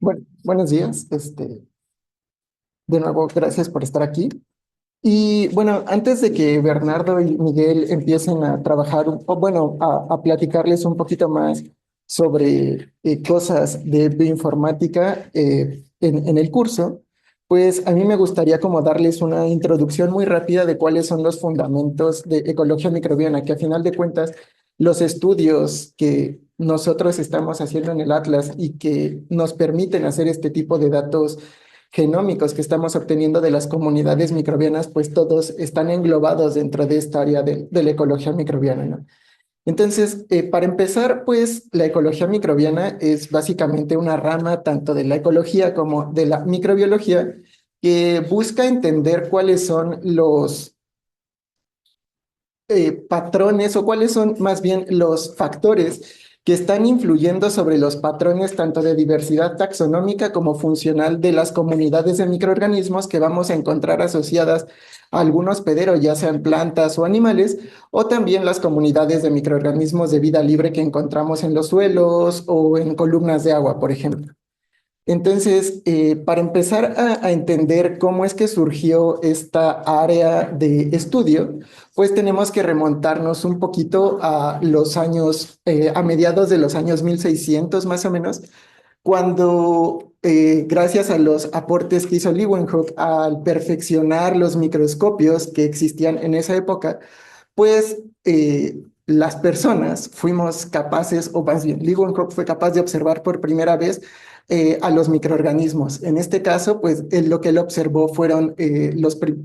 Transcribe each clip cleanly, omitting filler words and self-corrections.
Bueno, buenos días. De nuevo, gracias por estar aquí. Y bueno, antes de que Bernardo y Miguel empiecen a trabajar, o bueno, a platicarles un poquito más sobre cosas de bioinformática en el curso, pues a mí me gustaría como darles una introducción muy rápida de cuáles son los fundamentos de ecología microbiana, que a final de cuentas los estudios que nosotros estamos haciendo en el Atlas y que nos permiten hacer este tipo de datos genómicos que estamos obteniendo de las comunidades microbianas, pues todos están englobados dentro de esta área de la ecología microbiana, ¿no? Entonces, para empezar, pues la ecología microbiana es básicamente una rama tanto de la ecología como de la microbiología que busca entender cuáles son los patrones o cuáles son más bien los factores que están influyendo sobre los patrones tanto de diversidad taxonómica como funcional de las comunidades de microorganismos que vamos a encontrar asociadas a algún hospedero, ya sean plantas o animales, o también las comunidades de microorganismos de vida libre que encontramos en los suelos o en columnas de agua, por ejemplo. Entonces, para empezar a entender cómo es que surgió esta área de estudio, pues tenemos que remontarnos un poquito a los años, a mediados de los años 1600 más o menos, cuando gracias a los aportes que hizo Leeuwenhoek al perfeccionar los microscopios que existían en esa época, pues las personas fuimos capaces, o más bien, Leeuwenhoek fue capaz de observar por primera vez a los microorganismos. En este caso, pues lo que él observó fueron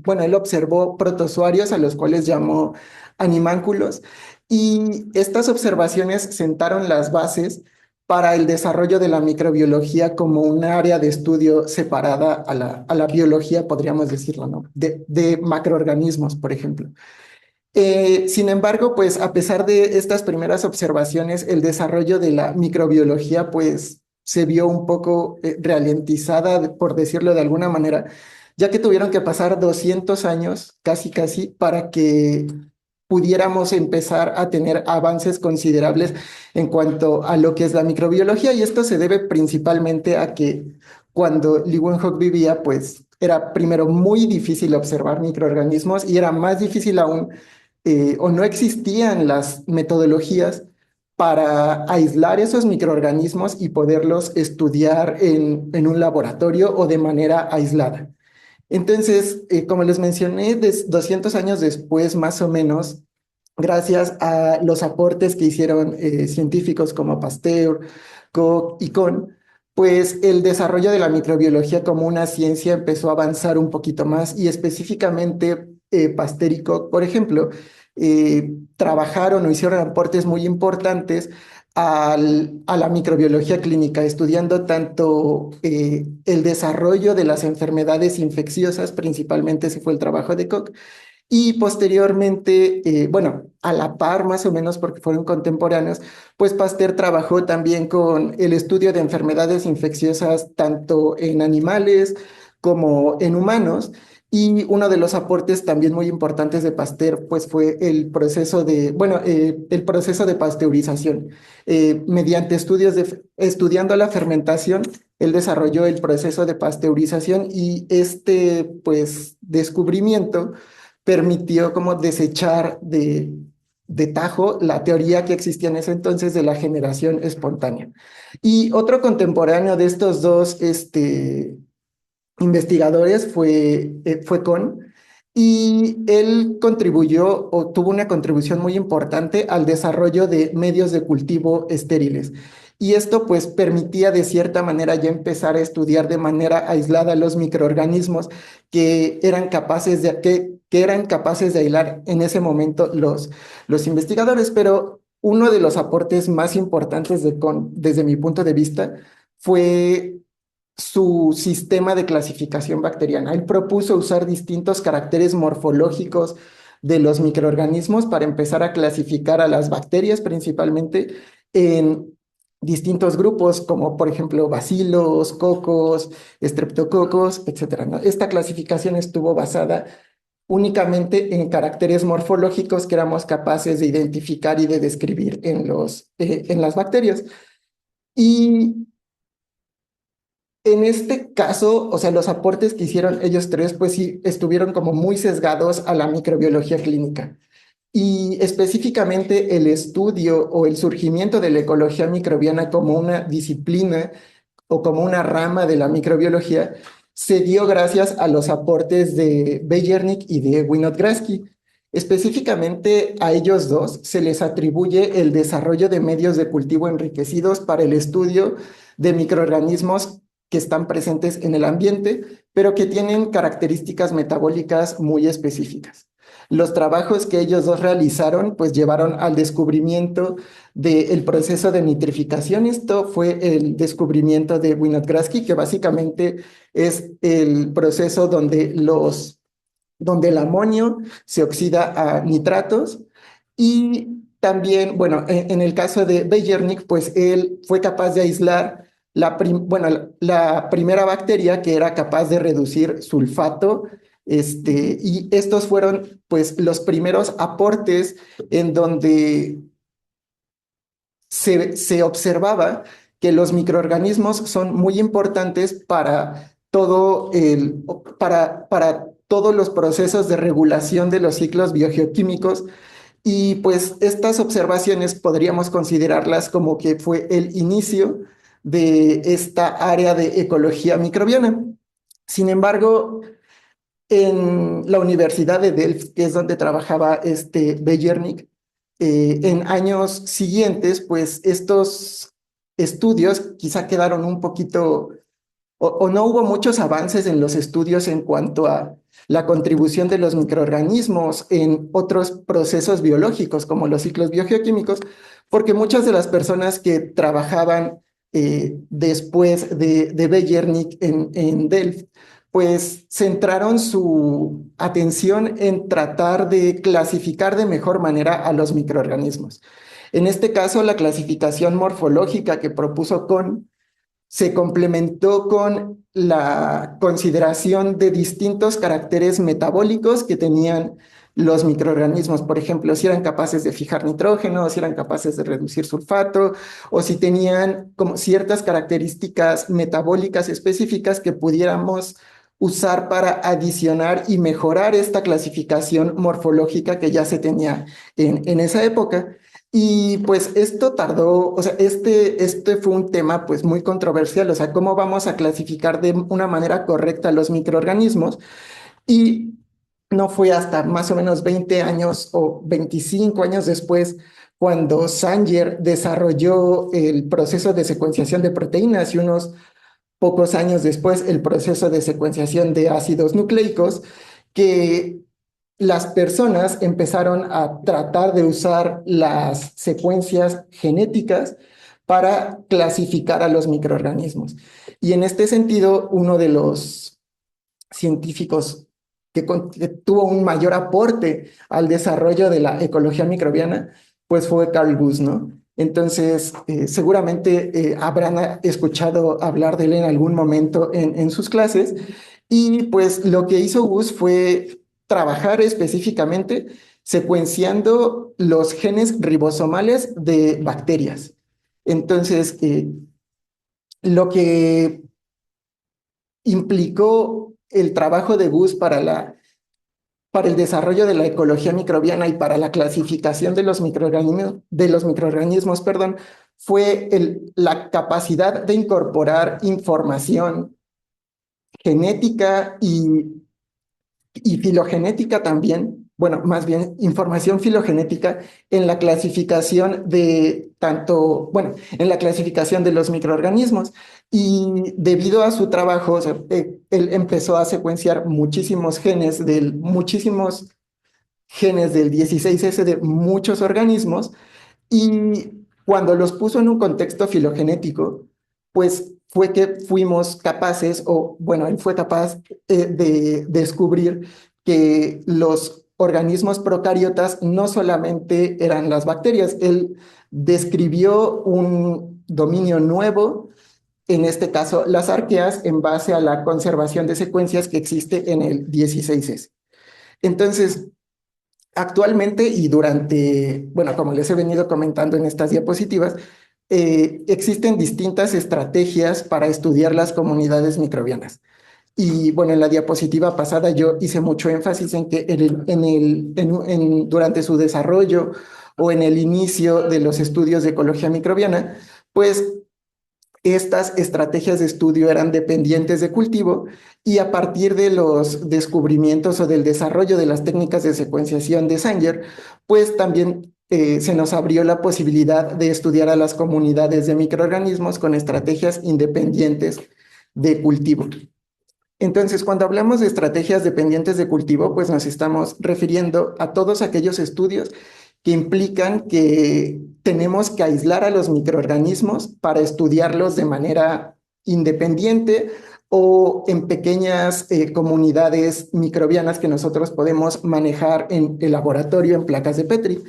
bueno, él observó protozoarios a los cuales llamó animánculos y estas observaciones sentaron las bases para el desarrollo de la microbiología como un área de estudio separada a la biología, podríamos decirlo, ¿no? De macroorganismos, por ejemplo. Sin embargo, pues a pesar de estas primeras observaciones, el desarrollo de la microbiología pues se vio un poco ralentizada, por decirlo de alguna manera, ya que tuvieron que pasar 200 años, casi casi, para que pudiéramos empezar a tener avances considerables en cuanto a lo que es la microbiología, y esto se debe principalmente a que cuando Leeuwenhoek vivía, pues era primero muy difícil observar microorganismos y era más difícil aún o no existían las metodologías para aislar esos microorganismos y poderlos estudiar en un laboratorio o de manera aislada. Entonces, como les mencioné, 200 años después, más o menos, gracias a los aportes que hicieron científicos como Pasteur, Koch y Kohn, pues el desarrollo de la microbiología como una ciencia empezó a avanzar un poquito más y específicamente Pasteur y Koch, por ejemplo, trabajaron o hicieron aportes muy importantes a la microbiología clínica, estudiando tanto el desarrollo de las enfermedades infecciosas, principalmente ese fue el trabajo de Koch, y posteriormente, bueno, a la par más o menos porque fueron contemporáneos, pues Pasteur trabajó también con el estudio de enfermedades infecciosas tanto en animales como en humanos. Y uno de los aportes también muy importantes de Pasteur, pues fue el proceso de, bueno, el proceso de pasteurización. Mediante estudiando la fermentación, él desarrolló el proceso de pasteurización y este, pues, descubrimiento permitió como desechar de tajo la teoría que existía en ese entonces de la generación espontánea. Y otro contemporáneo de estos dos investigadores fue Kohn, y él contribuyó o tuvo una contribución muy importante al desarrollo de medios de cultivo estériles. Y esto pues permitía de cierta manera ya empezar a estudiar de manera aislada los microorganismos que eran capaces de aislar en ese momento los investigadores. Pero uno de los aportes más importantes de Kohn, desde mi punto de vista, fue su sistema de clasificación bacteriana. Él propuso usar distintos caracteres morfológicos de los microorganismos para empezar a clasificar a las bacterias principalmente en distintos grupos, como por ejemplo bacilos, cocos, estreptococos, etcétera, ¿no? Esta clasificación estuvo basada únicamente en caracteres morfológicos que éramos capaces de identificar y de describir en las bacterias. Y en este caso, o sea, los aportes que hicieron ellos tres, pues sí, estuvieron como muy sesgados a la microbiología clínica. Y específicamente el estudio o el surgimiento de la ecología microbiana como una disciplina o como una rama de la microbiología se dio gracias a los aportes de Bejernik y de Winograsky. Específicamente a ellos dos se les atribuye el desarrollo de medios de cultivo enriquecidos para el estudio de microorganismos que están presentes en el ambiente, pero que tienen características metabólicas muy específicas. Los trabajos que ellos dos realizaron, pues llevaron al descubrimiento del proceso de nitrificación. Esto fue el descubrimiento de Winograsky, que básicamente es el proceso donde el amonio se oxida a nitratos. Y también, bueno, en el caso de Bejernik, pues él fue capaz de aislar la primera bacteria que era capaz de reducir sulfato. Y estos fueron pues los primeros aportes en donde se observaba que los microorganismos son muy importantes para todos los procesos de regulación de los ciclos biogeoquímicos. Y pues estas observaciones podríamos considerarlas como que fue el inicio de esta área de ecología microbiana. Sin embargo, en la Universidad de Delft, que es donde trabajaba este Bejernik, en años siguientes, pues estos estudios quizá quedaron un poquito, o no hubo muchos avances en los estudios en cuanto a la contribución de los microorganismos en otros procesos biológicos, como los ciclos biogeoquímicos, porque muchas de las personas que trabajaban después de Bejernik en Delft, pues centraron su atención en tratar de clasificar de mejor manera a los microorganismos. En este caso, la clasificación morfológica que propuso Kohn se complementó con la consideración de distintos caracteres metabólicos que tenían los microorganismos. Por ejemplo, si eran capaces de fijar nitrógeno, si eran capaces de reducir sulfato, o si tenían como ciertas características metabólicas específicas que pudiéramos usar para adicionar y mejorar esta clasificación morfológica que ya se tenía en esa época. Y pues esto tardó, o sea, este fue un tema pues muy controversial, o sea, cómo vamos a clasificar de una manera correcta los microorganismos. Y no fue hasta más o menos 20 años o 25 años después cuando Sanger desarrolló el proceso de secuenciación de proteínas y unos pocos años después el proceso de secuenciación de ácidos nucleicos, que las personas empezaron a tratar de usar las secuencias genéticas para clasificar a los microorganismos. Y en este sentido, uno de los científicos que tuvo un mayor aporte al desarrollo de la ecología microbiana, pues fue Carl Guth, ¿no? Entonces, seguramente habrán escuchado hablar de él en algún momento en sus clases. Y pues lo que hizo Guth fue trabajar específicamente secuenciando los genes ribosomales de bacterias. Entonces, lo que implicó el trabajo de Guth para el desarrollo de la ecología microbiana y para la clasificación de los microorganismos, perdón, fue la capacidad de incorporar información genética y filogenética también, bueno, más bien información filogenética en la clasificación de tanto, bueno, en la clasificación de los microorganismos. Y debido a su trabajo, o sea, él empezó a secuenciar muchísimos genes del 16S de muchos organismos, y cuando los puso en un contexto filogenético, pues fue que fuimos capaces, o bueno, él fue capaz de descubrir que los organismos procariotas no solamente eran las bacterias, él describió un dominio nuevo, en este caso las arqueas, en base a la conservación de secuencias que existe en el 16S. Entonces, actualmente y durante, bueno, como les he venido comentando en estas diapositivas, existen distintas estrategias para estudiar las comunidades microbianas. Y bueno, en la diapositiva pasada yo hice mucho énfasis en que durante su desarrollo o en el inicio de los estudios de ecología microbiana, pues estas estrategias de estudio eran dependientes de cultivo y a partir de los descubrimientos o del desarrollo de las técnicas de secuenciación de Sanger, pues también se nos abrió la posibilidad de estudiar a las comunidades de microorganismos con estrategias independientes de cultivo. Entonces, cuando hablamos de estrategias dependientes de cultivo, pues nos estamos refiriendo a todos aquellos estudios que implican que tenemos que aislar a los microorganismos para estudiarlos de manera independiente o en pequeñas comunidades microbianas que nosotros podemos manejar en el laboratorio en placas de Petri.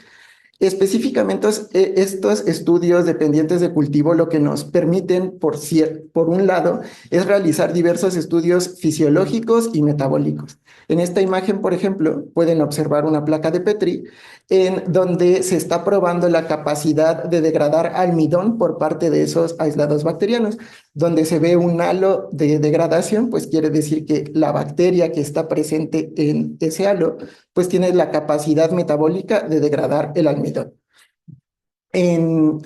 Específicamente, estos estudios dependientes de cultivo lo que nos permiten, por un lado, es realizar diversos estudios fisiológicos y metabólicos. En esta imagen, por ejemplo, pueden observar una placa de Petri en donde se está probando la capacidad de degradar almidón por parte de esos aislados bacterianos. Donde se ve un halo de degradación, pues quiere decir que la bacteria que está presente en ese halo pues tiene la capacidad metabólica de degradar el almidón.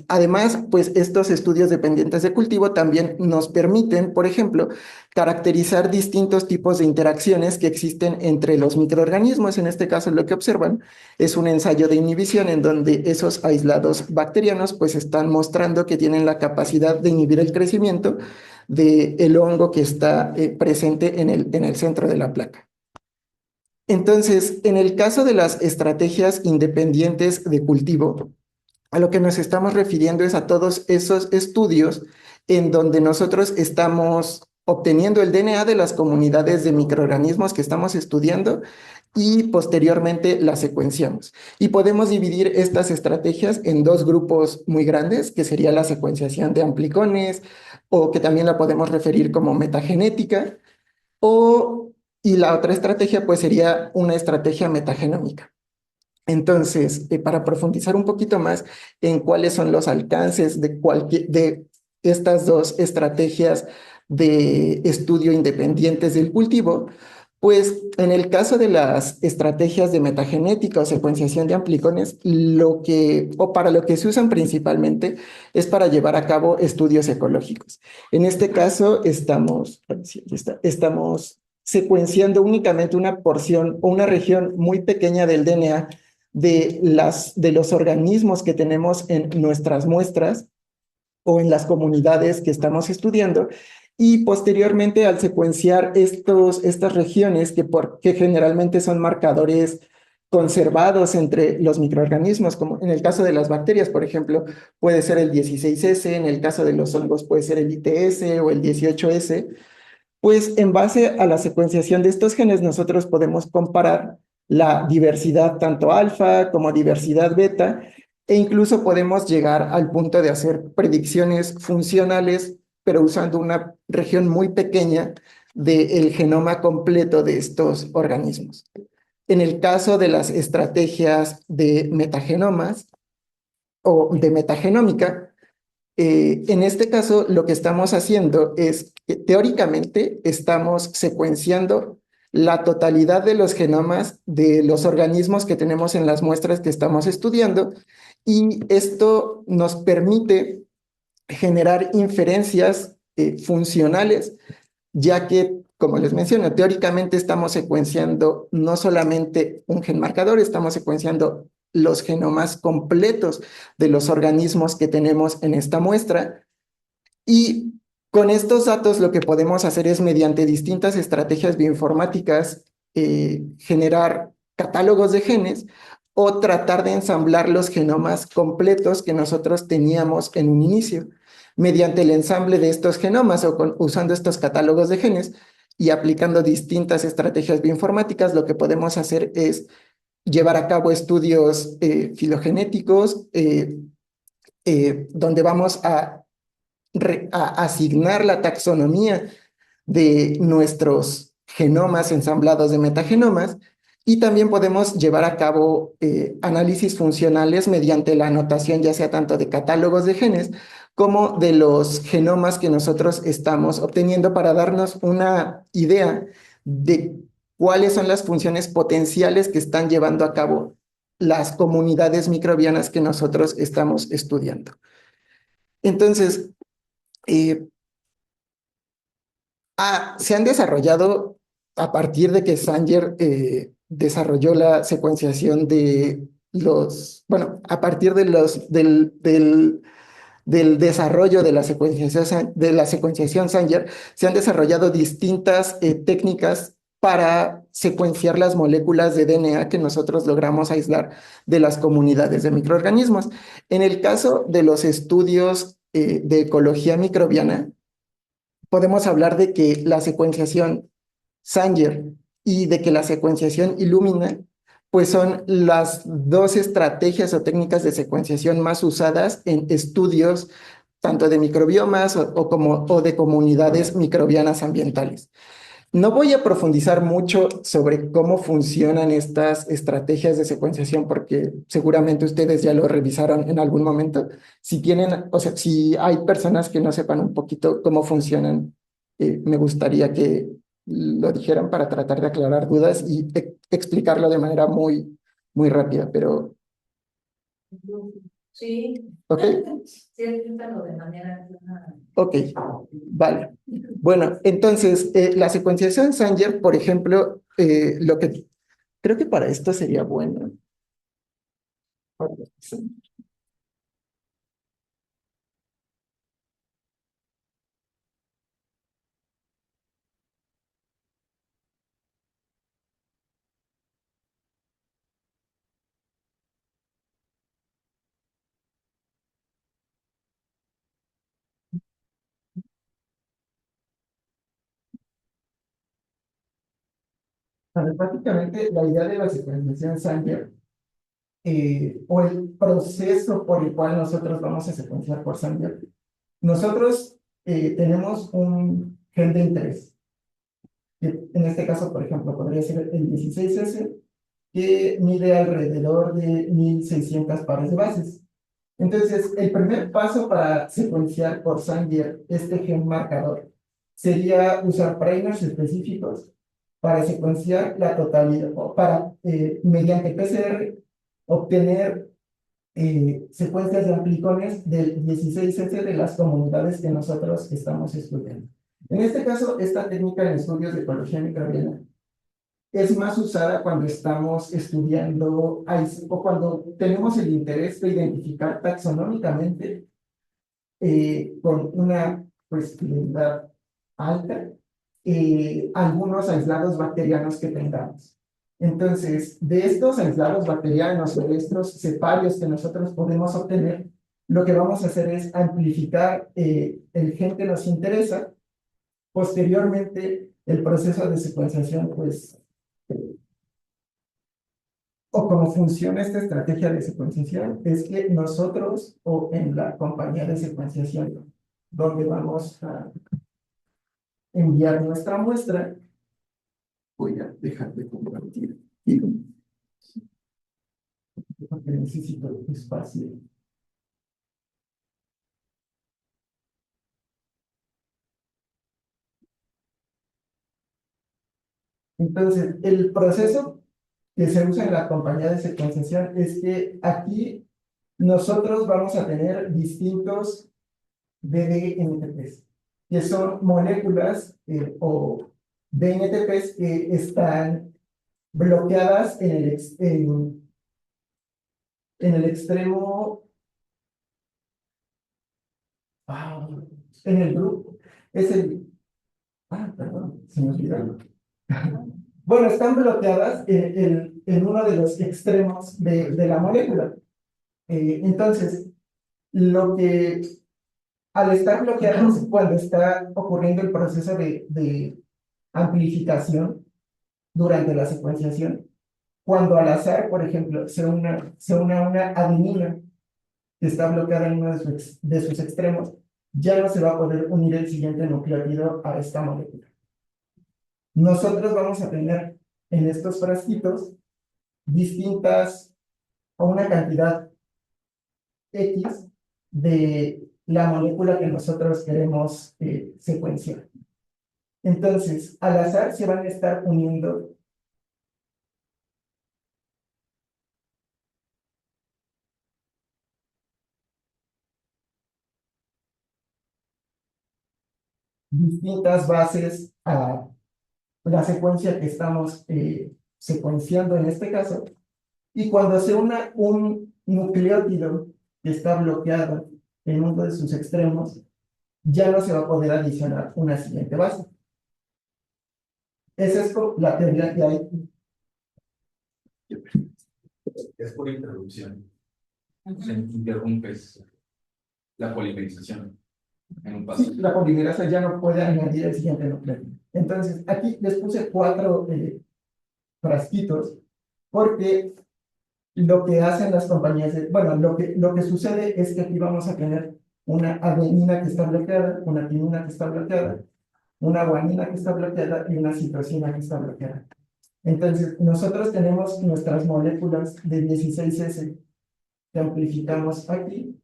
Además, pues estos estudios dependientes de cultivo también nos permiten, por ejemplo, caracterizar distintos tipos de interacciones que existen entre los microorganismos. En este caso, lo que observan es un ensayo de inhibición en donde esos aislados bacterianos pues están mostrando que tienen la capacidad de inhibir el crecimiento del hongo que está presente en el centro de la placa. Entonces, en el caso de las estrategias independientes de cultivo, a lo que nos estamos refiriendo es a todos esos estudios en donde nosotros estamos obteniendo el DNA de las comunidades de microorganismos que estamos estudiando y posteriormente las secuenciamos. Y podemos dividir estas estrategias en dos grupos muy grandes, que sería la secuenciación de amplicones o que también la podemos referir como metagenética, y la otra estrategia pues sería una estrategia metagenómica. Entonces, para profundizar un poquito más en cuáles son los alcances de estas dos estrategias de estudio independientes del cultivo, pues en el caso de las estrategias de metagenética o secuenciación de amplicones, o para lo que se usan principalmente es para llevar a cabo estudios ecológicos. En este caso, estamos secuenciando únicamente una porción o una región muy pequeña del DNA de los organismos que tenemos en nuestras muestras o en las comunidades que estamos estudiando. Y posteriormente, al secuenciar estas regiones que generalmente son marcadores conservados entre los microorganismos, como en el caso de las bacterias, por ejemplo, puede ser el 16S, en el caso de los hongos puede ser el ITS o el 18S, pues en base a la secuenciación de estos genes nosotros podemos comparar la diversidad tanto alfa como diversidad beta e incluso podemos llegar al punto de hacer predicciones funcionales, pero usando una región muy pequeña del genoma completo de estos organismos. En el caso de las estrategias de metagenomas o de metagenómica, en este caso, lo que estamos haciendo es que teóricamente estamos secuenciando la totalidad de los genomas de los organismos que tenemos en las muestras que estamos estudiando y esto nos permite generar inferencias funcionales, ya que, como les menciono, teóricamente estamos secuenciando no solamente un gen marcador, estamos secuenciando los genomas completos de los organismos que tenemos en esta muestra. Y con estos datos lo que podemos hacer es, mediante distintas estrategias bioinformáticas, generar catálogos de genes o tratar de ensamblar los genomas completos que nosotros teníamos en un inicio. Mediante el ensamble de estos genomas o usando estos catálogos de genes y aplicando distintas estrategias bioinformáticas, lo que podemos hacer es llevar a cabo estudios filogenéticos donde vamos a asignar la taxonomía de nuestros genomas ensamblados de metagenomas Y también podemos llevar a cabo análisis funcionales mediante la anotación ya sea tanto de catálogos de genes como de los genomas que nosotros estamos obteniendo para darnos una idea de cuáles son las funciones potenciales que están llevando a cabo las comunidades microbianas que nosotros estamos estudiando. Entonces, eh, se han desarrollado a partir de que Sanger desarrolló la secuenciación de bueno, a partir de del desarrollo de la secuenciación Sanger, se han desarrollado distintas técnicas para secuenciar las moléculas de DNA que nosotros logramos aislar de las comunidades de microorganismos. En el caso de los estudios de ecología microbiana, podemos hablar de que la secuenciación Sanger y de que la secuenciación Illumina, pues son las dos estrategias o técnicas de secuenciación más usadas en estudios tanto de microbiomas o de comunidades microbianas ambientales. No voy a profundizar mucho sobre cómo funcionan estas estrategias de secuenciación porque seguramente ustedes ya lo revisaron en algún momento. Si tienen, o sea, si hay personas que no sepan un poquito cómo funcionan, me gustaría que lo dijeran para tratar de aclarar dudas y explicarlo de manera muy rápida, pero Sí. ¿ok? Sí, explícalo de manera clara. Ok, vale. Bueno, entonces, la secuenciación Sanger, por ejemplo, lo que creo que para esto sería bueno. Básicamente, la idea de la secuenciación Sanger, o el proceso por el cual nosotros vamos a secuenciar por Sanger, nosotros tenemos un gen de interés, que en este caso, por ejemplo, podría ser el 16S, que mide alrededor de 1600 pares de bases. Entonces, el primer paso para secuenciar por Sanger este gen marcador sería usar primers específicos para secuenciar la totalidad, o para, mediante PCR, obtener secuencias de amplicоnes del 16S de las comunidades que nosotros estamos estudiando. En este caso, esta técnica en estudios de ecología microbiana es más usada cuando estamos estudiando o cuando tenemos el interés de identificar taxonómicamente con una pues, fidelidad alta algunos aislados bacterianos que tengamos. Entonces, de estos aislados bacterianos o de estos ceparios que nosotros podemos obtener, lo que vamos a hacer es amplificar el gen que nos interesa. Posteriormente, el proceso de secuenciación, pues, o cómo funciona esta estrategia de secuenciación, es que nosotros, o en la compañía de secuenciación, donde vamos a enviar nuestra muestra, voy a dejar de compartir porque necesito espacio. Entonces, el proceso que se usa en la compañía de secuenciación es que aquí nosotros vamos a tener distintos DNTPs, que son moléculas o DNTPs que están bloqueadas en el extremo, ah, en el grupo, es perdón, se me olvidó. Bueno, están bloqueadas en uno de los extremos de la molécula. Entonces, lo que al estar bloqueadas, cuando está ocurriendo el proceso de amplificación durante la secuenciación, cuando al azar, por ejemplo, se une una adenina que está bloqueada en uno de sus extremos, ya no se va a poder unir el siguiente nucleótido a esta molécula. Nosotros vamos a tener en estos frasquitos distintas o una cantidad X de la molécula que nosotros queremos secuenciar. Entonces, al azar se van a estar uniendo distintas bases a la secuencia que estamos secuenciando en este caso. Y cuando se una un nucleótido que está bloqueado en uno de sus extremos, ya no se va a poder adicionar una siguiente base. Esa es la teoría que hay. Es por introducción. Se interrumpes la polimerización en un paso. Sí, la polimerasa ya no puede añadir el siguiente nucleótido. Entonces, aquí les puse 4 frasquitos, porque lo que hacen las compañías, bueno, lo que sucede es que aquí vamos a tener una adenina que está bloqueada, una timina que está bloqueada, una guanina que está bloqueada y una citosina que está bloqueada. Entonces, nosotros tenemos nuestras moléculas de 16S que amplificamos aquí,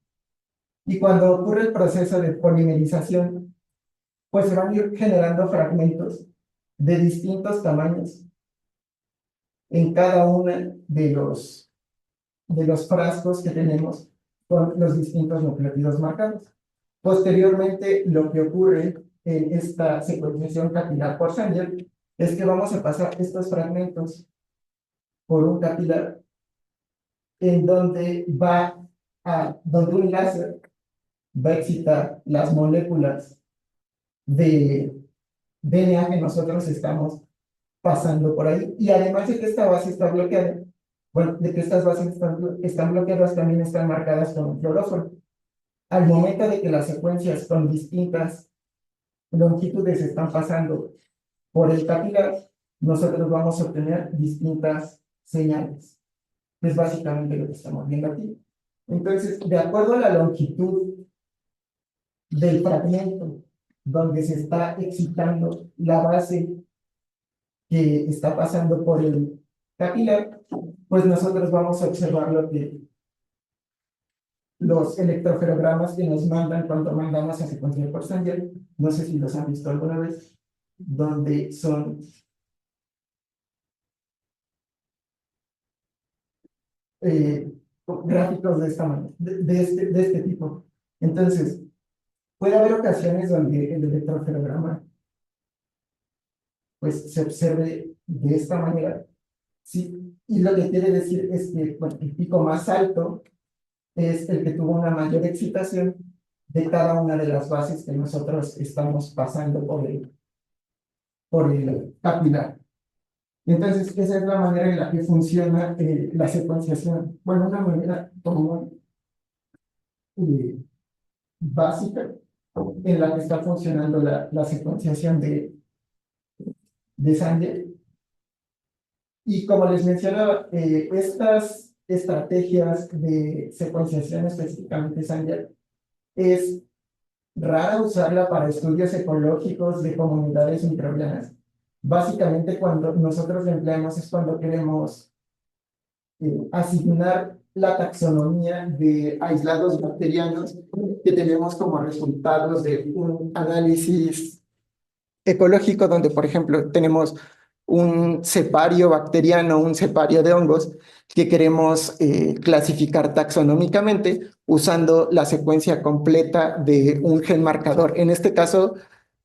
y cuando ocurre el proceso de polimerización, pues se van a ir generando fragmentos de distintos tamaños en cada uno de los frascos que tenemos con los distintos nucleótidos marcados. Posteriormente, lo que ocurre en esta secuenciación capilar por Sanger es que vamos a pasar estos fragmentos por un capilar en donde donde un láser va a excitar las moléculas de DNA que nosotros estamos pasando por ahí. Y además de que esta base está bloqueada, bueno, de que estas bases están bloqueadas, también están marcadas con un fluoróforo. Al momento de que las secuencias con distintas longitudes están pasando por el capilar, nosotros vamos a obtener distintas señales. Es básicamente lo que estamos viendo aquí. Entonces, de acuerdo a la longitud del fragmento donde se está excitando la base que está pasando por el capilar, pues nosotros vamos a observar lo que los electroferogramas que nos mandan cuando mandamos a secuenciar por Sanger, no sé si los han visto alguna vez, donde son gráficos de esta manera, de este tipo. Entonces, puede haber ocasiones donde el electroferograma pues se observe de esta manera, ¿sí? Y lo que quiere decir es que bueno, el pico más alto es el que tuvo una mayor excitación de cada una de las bases que nosotros estamos pasando por el capilar. Entonces, esa es la manera en la que funciona la secuenciación. Bueno, una manera como eh, básica en la que está funcionando la secuenciación de Sanger. Y como les mencionaba, estas estrategias de secuenciación, específicamente Sanger, es rara usarla para estudios ecológicos de comunidades microbianas. Básicamente, cuando nosotros la empleamos es cuando queremos asignar la taxonomía de aislados bacterianos que tenemos como resultados de un análisis ecológico donde, por ejemplo, tenemos un cepario bacteriano, un cepario de hongos que queremos clasificar taxonómicamente usando la secuencia completa de un gen marcador. En este caso,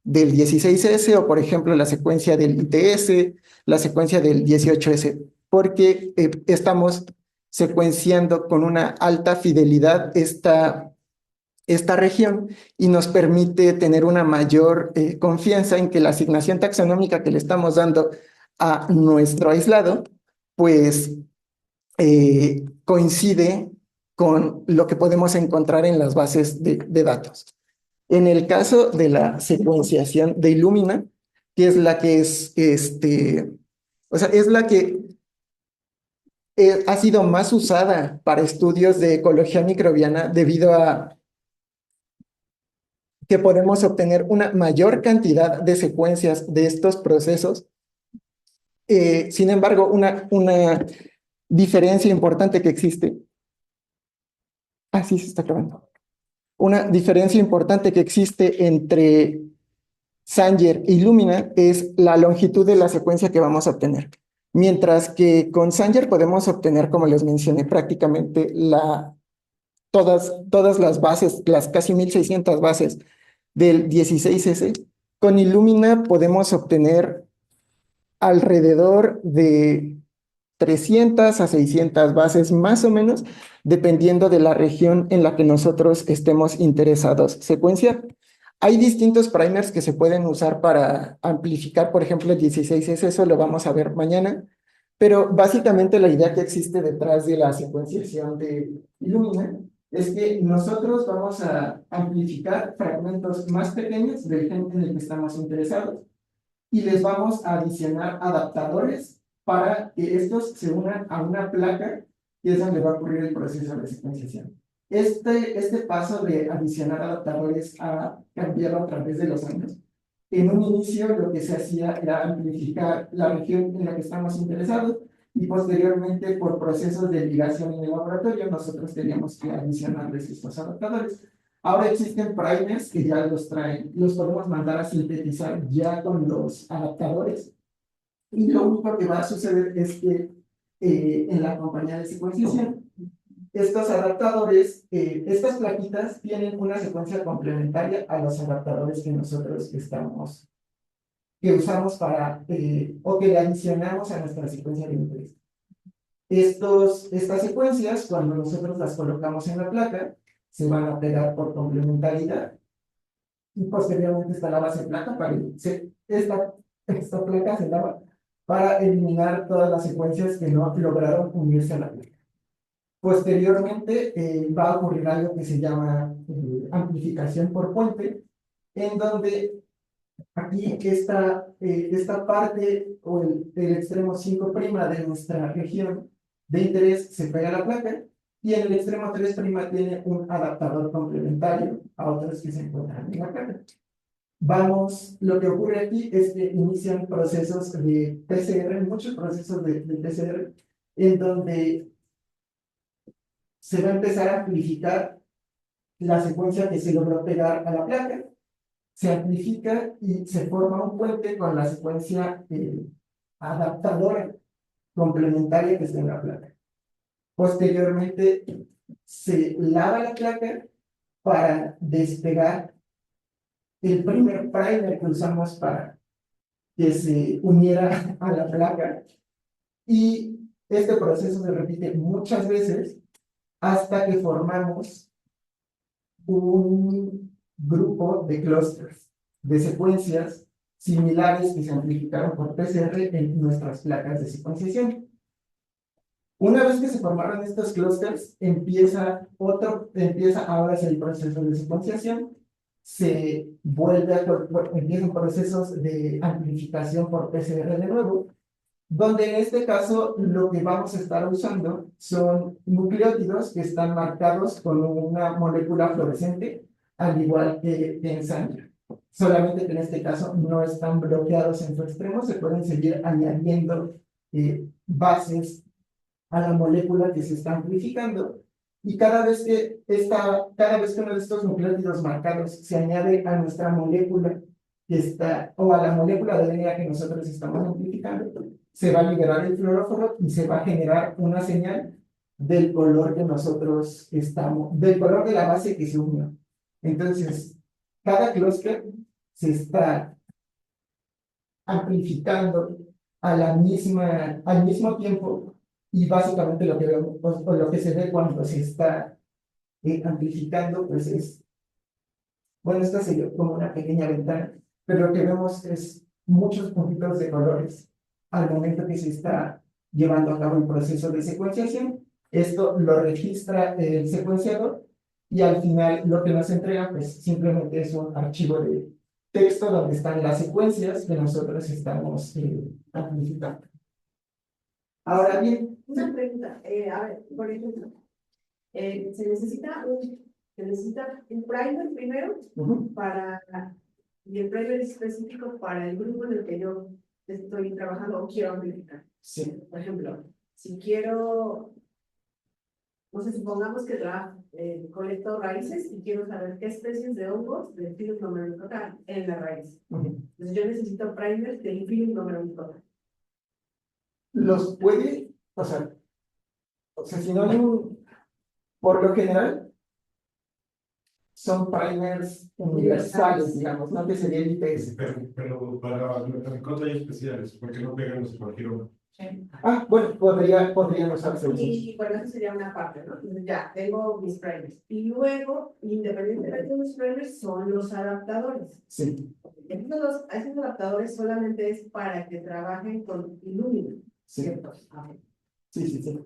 del 16S o, por ejemplo, la secuencia del ITS, la secuencia del 18S, porque estamos secuenciando con una alta fidelidad esta región y nos permite tener una mayor confianza en que la asignación taxonómica que le estamos dando a nuestro aislado, pues coincide con lo que podemos encontrar en las bases de datos. En el caso de la secuenciación de Illumina, que es la que o sea, es la que ha sido más usada para estudios de ecología microbiana debido a que podemos obtener una mayor cantidad de secuencias de estos procesos Sin embargo, una diferencia importante que existe, sí se está acabando. Una diferencia importante que existe entre Sanger y Lumina es la longitud de la secuencia que vamos a obtener. Mientras que con Sanger podemos obtener, como les mencioné, prácticamente todas las bases, las casi 1600 bases del 16S. Con Illumina podemos obtener alrededor de 300 a 600 bases, más o menos, dependiendo de la región en la que nosotros estemos interesados secuenciar. Hay distintos primers que se pueden usar para amplificar, por ejemplo, el 16S, eso lo vamos a ver mañana, pero básicamente la idea que existe detrás de la secuenciación de Illumina es que nosotros vamos a amplificar fragmentos más pequeños del gen en el que estamos interesados y les vamos a adicionar adaptadores para que estos se unan a una placa que es donde va a ocurrir el proceso de secuenciación. Este paso de adicionar adaptadores ha cambiado a través de los años. En un inicio lo que se hacía era amplificar la región en la que estamos interesados y posteriormente por procesos de ligación en el laboratorio nosotros teníamos que adicionarles estos adaptadores. Ahora existen primers que ya los traen, los podemos mandar a sintetizar ya con los adaptadores. Y lo único que va a suceder es que en la compañía de secuenciación, estos adaptadores, estas plaquitas tienen una secuencia complementaria a los adaptadores que nosotros que usamos o que le adicionamos a nuestra secuencia de interés. Estas secuencias, cuando nosotros las colocamos en la placa, se van a pegar por complementariedad y posteriormente está la base placa esta placa se lava para eliminar todas las secuencias que no lograron unirse a la placa. Posteriormente va a ocurrir algo que se llama amplificación por puente, en donde aquí esta parte o el extremo 5' de nuestra región de interés se pega a la placa y en el extremo 3' tiene un adaptador complementario a otros que se encuentran en la placa. Lo que ocurre aquí es que inician procesos de PCR, muchos procesos de PCR, en donde se va a empezar a amplificar la secuencia que se logró pegar a la placa, se amplifica y se forma un puente con la secuencia adaptadora complementaria que está en la placa. Posteriormente, se lava la placa para despegar el primer primer que usamos para que se uniera a la placa. Y este proceso se repite muchas veces hasta que formamos un grupo de clústeres de secuencias similares que se amplificaron por PCR en nuestras placas de secuenciación. Una vez que se formaron estos clústeres, empieza ahora el proceso de secuenciación, empiezan procesos de amplificación por PCR de nuevo, donde en este caso lo que vamos a estar usando son nucleótidos que están marcados con una molécula fluorescente, al igual que en Sanger. Solamente que en este caso no están bloqueados en su extremo, se pueden seguir añadiendo bases a la molécula que se está amplificando. Y cada vez que uno de estos nucleótidos marcados se añade a nuestra molécula o a la molécula de DNA que nosotros estamos amplificando, se va a liberar el fluoróforo y se va a generar una señal del color del color de la base que se unió. Entonces, cada clúster se está amplificando al mismo tiempo y básicamente lo que vemos, o lo que se ve cuando se está amplificando, pues esta sería como una pequeña ventana, pero lo que vemos es muchos puntitos de colores al momento que se está llevando a cabo el proceso de secuenciación. Esto lo registra el secuenciador y al final lo que nos entrega pues simplemente es un archivo de texto donde están las secuencias que nosotros estamos amplificando. Ahora bien, Una pregunta, a ver, por ejemplo, se necesita un primer primero y el primer específico para el grupo en el que yo estoy trabajando o quiero amplificar. Sí, Por ejemplo, si quiero, no sé, supongamos que colecto raíces y quiero saber qué especies de hongos de Phylum Nomenicota en la raíz. Entonces yo necesito primers del Phylum Nomenicota. los puede, o sea, si no hay por lo general, son primers universales, digamos, no que sería el IPS. Pero para Nomenicota hay especiales, porque no pegamos cualquier uno. Ah, bueno, podrían usarse esos. Y bueno, eso sería una parte, ¿no? Entonces ya, tengo mis primers. Y luego, independientemente de los primers, son los adaptadores. Sí, Esos adaptadores solamente es para que trabajen con Illumina, sí, ¿cierto? sí.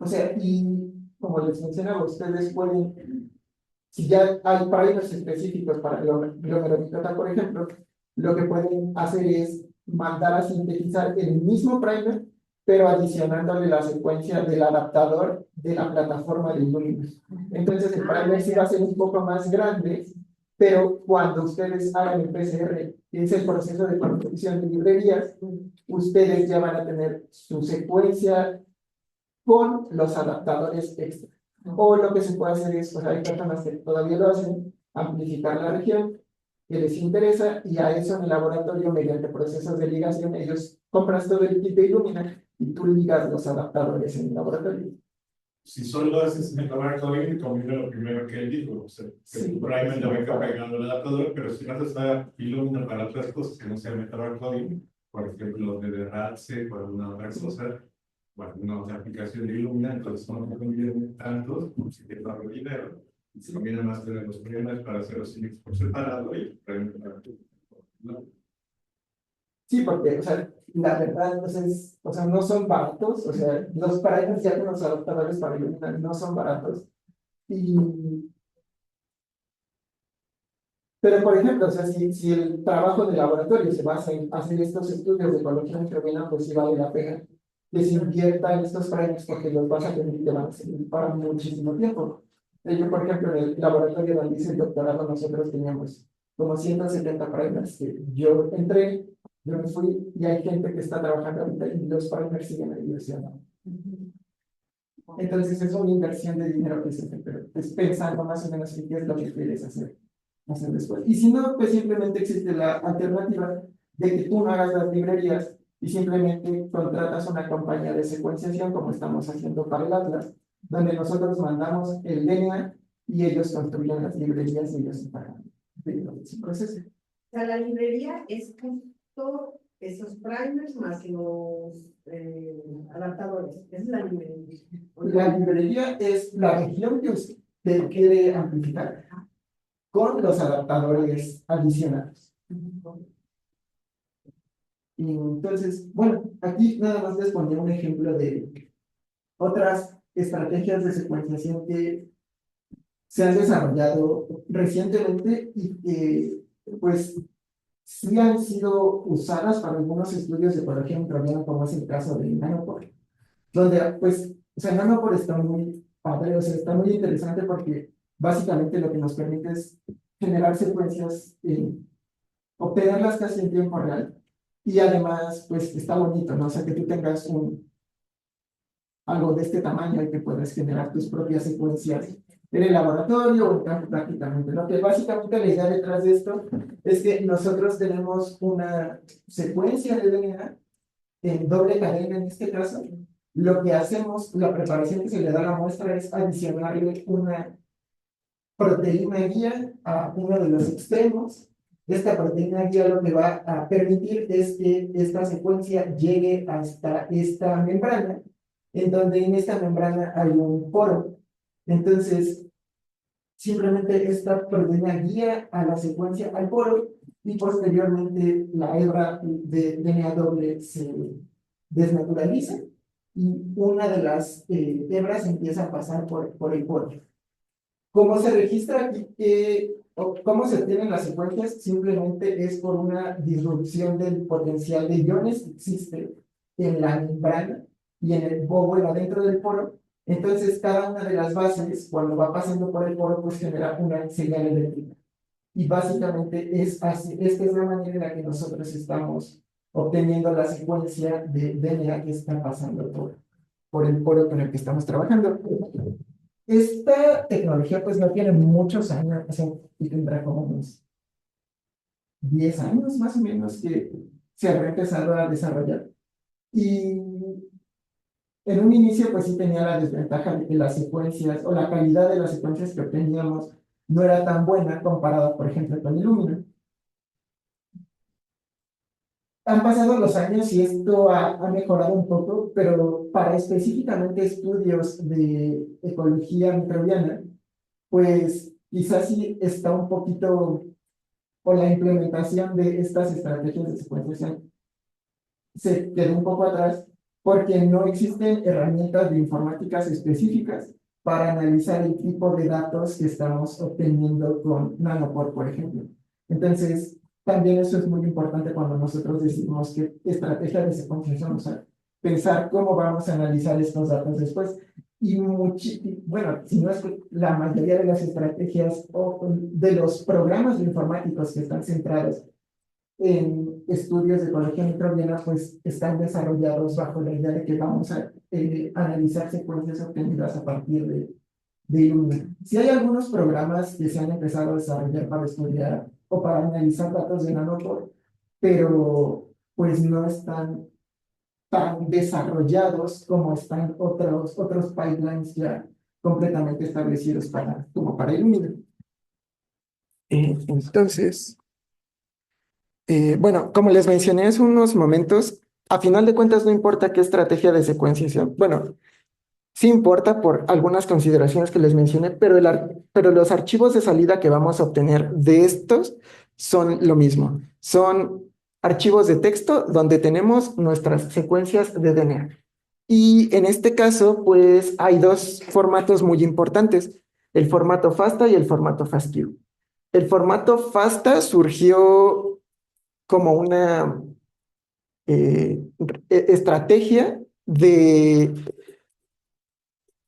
O sea, y como les mencionaba, ustedes pueden, si ya hay primers específicos para glomerulonecrota, por ejemplo, lo que pueden hacer es mandar a sintetizar el mismo primer, pero adicionándole la secuencia del adaptador de la plataforma de Illumina. Entonces el primer sí va a ser un poco más grande, pero cuando ustedes hagan el PCR, que es el proceso de construcción de librerías, ustedes ya van a tener su secuencia con los adaptadores extra. O lo que se puede hacer es, hay personas que todavía lo hacen, amplificar la región que les interesa, y a eso en el laboratorio, mediante procesos de ligación, ellos compras todo el kit de Illumina y tú ligas los adaptadores en el laboratorio. Si solo haces metamarcoding, combina lo primero que él dijo, o sea, que Sí. tu primer le venga pegando el adaptador, pero si no haces Illumina para otras cosas que no sea metamarcoding, por ejemplo, de RATSE o alguna otra cosa, bueno, una otra aplicación de Illumina, entonces no se convienen tantos, si te ahorro dinero, y se conviene más tener los primers para hacer los links por separado y ¿no? Sí, porque, la verdad, entonces, no son baratos, los primers ya con los adaptadores para Illumina no son baratos. Pero, por ejemplo, si el trabajo de laboratorio se basa en hacer estos estudios de ecología microbiana, pues sí vale la pena que se invierta en estos premios, porque los vas a tener y te van a servir para muchísimo tiempo. Yo, por ejemplo, en el laboratorio donde hice el doctorado, nosotros teníamos como 170 primers que yo entré, yo me fui, y hay gente que está trabajando ahorita y los primers siguen ahí, ¿no? Entonces es una inversión de dinero que se hace, pero es pensando más o menos en qué es lo que quieres hacer después. Y si no, pues simplemente existe la alternativa de que tú no hagas las librerías y simplemente contratas una compañía de secuenciación, como estamos haciendo para el Atlas, donde nosotros mandamos el DNA y ellos construyen las librerías y ellos se pagan ese proceso. O sea, la librería es justo esos primers más los adaptadores. Esa es la librería. La librería es la región que usted quiere amplificar con los adaptadores adicionales. Y entonces, bueno, aquí nada más les pondré un ejemplo de otras estrategias de secuenciación que se han desarrollado recientemente y que, pues, sí han sido usadas para algunos estudios de ecología microbiana, como es el caso de Nanopore, donde, pues, Nanopore está muy padre, está muy interesante porque básicamente lo que nos permite es generar secuencias, obtenerlas casi en tiempo real, y además, pues, está bonito, ¿no? O sea, que tú tengas algo de este tamaño y que puedas generar tus propias secuencias en el laboratorio o en campo prácticamente, ¿no? Que básicamente la idea detrás de esto es que nosotros tenemos una secuencia de DNA en doble cadena en este caso. Lo que hacemos, la preparación que se le da a la muestra es adicionarle una proteína guía a uno de los extremos. Esta proteína guía lo que va a permitir es que esta secuencia llegue hasta esta membrana, en donde en esta membrana hay un poro. Entonces, simplemente esta proteína guía a la secuencia al poro y posteriormente la hebra de DNA doble se desnaturaliza y una de las hebras empieza a pasar por el poro. ¿Cómo se registra aquí? O ¿cómo se obtienen las secuencias? Simplemente es por una disrupción del potencial de iones que existe en la membrana y en el bueno, dentro del poro. Entonces, cada una de las bases, cuando va pasando por el poro, pues genera una señal eléctrica. Y básicamente es así, esta es la manera en la que nosotros estamos obteniendo la secuencia de DNA que está pasando por el poro con el que estamos trabajando. Esta tecnología pues no tiene muchos años, o sea, y tendrá como unos 10 años más o menos que se había empezado a desarrollar. Y en un inicio pues sí tenía la desventaja de que las secuencias o la calidad de las secuencias que obteníamos no era tan buena comparada, por ejemplo, con Illumina. Han pasado los años y esto ha mejorado un poco, pero para específicamente estudios de ecología microbiana, pues quizás sí está un poquito, o la implementación de estas estrategias de secuenciación se quedó un poco atrás porque no existen herramientas de informáticas específicas para analizar el tipo de datos que estamos obteniendo con Nanopore, por ejemplo. Entonces, también eso es muy importante cuando nosotros decidimos qué estrategia de secuenciación usar. Pensar cómo vamos a analizar estos datos después. Y bueno, si no es que la mayoría de las estrategias o de los programas informáticos que están centrados en estudios de ecología microbiana, pues están desarrollados bajo la idea de que vamos a analizar secuencias obtenidas a partir de Illumina. Sí hay algunos programas que se han empezado a desarrollar para estudiar o para analizar datos de Nanopore, pero pues no están tan desarrollados como están otros pipelines ya completamente establecidos como para Illumina. Entonces, bueno, como les mencioné hace unos momentos, a final de cuentas no importa qué estrategia de secuenciación. Bueno, sí importa por algunas consideraciones que les mencioné, pero los archivos de salida que vamos a obtener de estos son lo mismo. Son archivos de texto donde tenemos nuestras secuencias de DNA. Y en este caso, pues hay dos formatos muy importantes, el formato FASTA y el formato FASTQ. El formato FASTA surgió como una estrategia de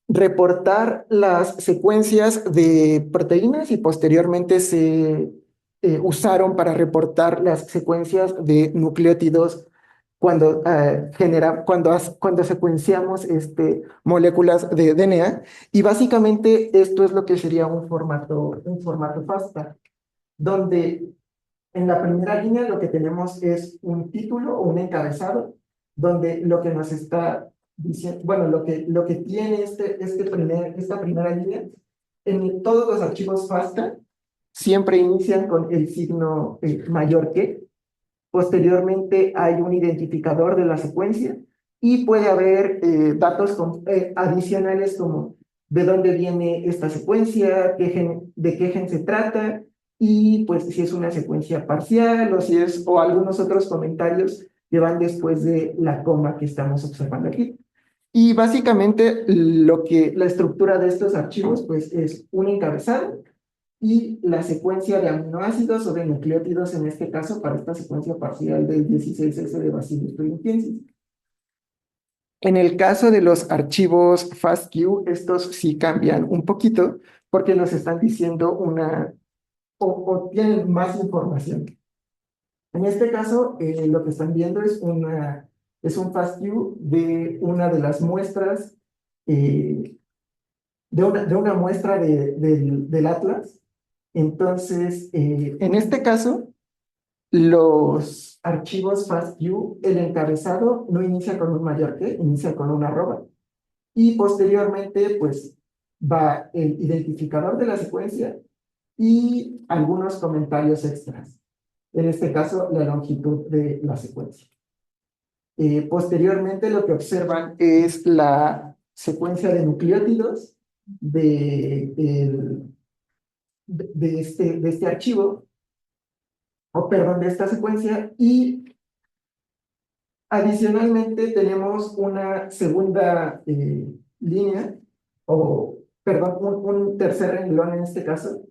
reportar las secuencias de proteínas y posteriormente se usaron para reportar las secuencias de nucleótidos cuando, cuando secuenciamos moléculas de DNA. Y básicamente esto es lo que sería un formato FASTA, donde en la primera línea lo que tenemos es un título o un encabezado, donde lo que nos está diciendo, bueno, lo que tiene esta primera línea, en todos los archivos FASTA, siempre inician con el signo mayor que. Posteriormente hay un identificador de la secuencia y puede haber datos adicionales como de dónde viene esta secuencia, de qué gen se trata, y pues si es una secuencia parcial o algunos otros comentarios que van después de la coma que estamos observando aquí. Y básicamente la estructura de estos archivos pues es un encabezado y la secuencia de aminoácidos o de nucleótidos, en este caso para esta secuencia parcial del 16S de Bacillus thuringiensis. En el caso de los archivos FASTQ, estos sí cambian un poquito porque nos están diciendo o tienen más información. En este caso, lo que están viendo es un FASTQ de una de las muestras, de una muestra del Atlas. Entonces, en este caso, los archivos FASTQ, el encabezado no inicia con un mayor que, inicia con un arroba. Y posteriormente, pues, va el identificador de la secuencia y algunos comentarios extras. En este caso, la longitud de la secuencia. Posteriormente, lo que observan es la secuencia de nucleótidos de este archivo, o perdón, de esta secuencia, y adicionalmente tenemos una segunda línea, o perdón, un tercer renglón en este caso,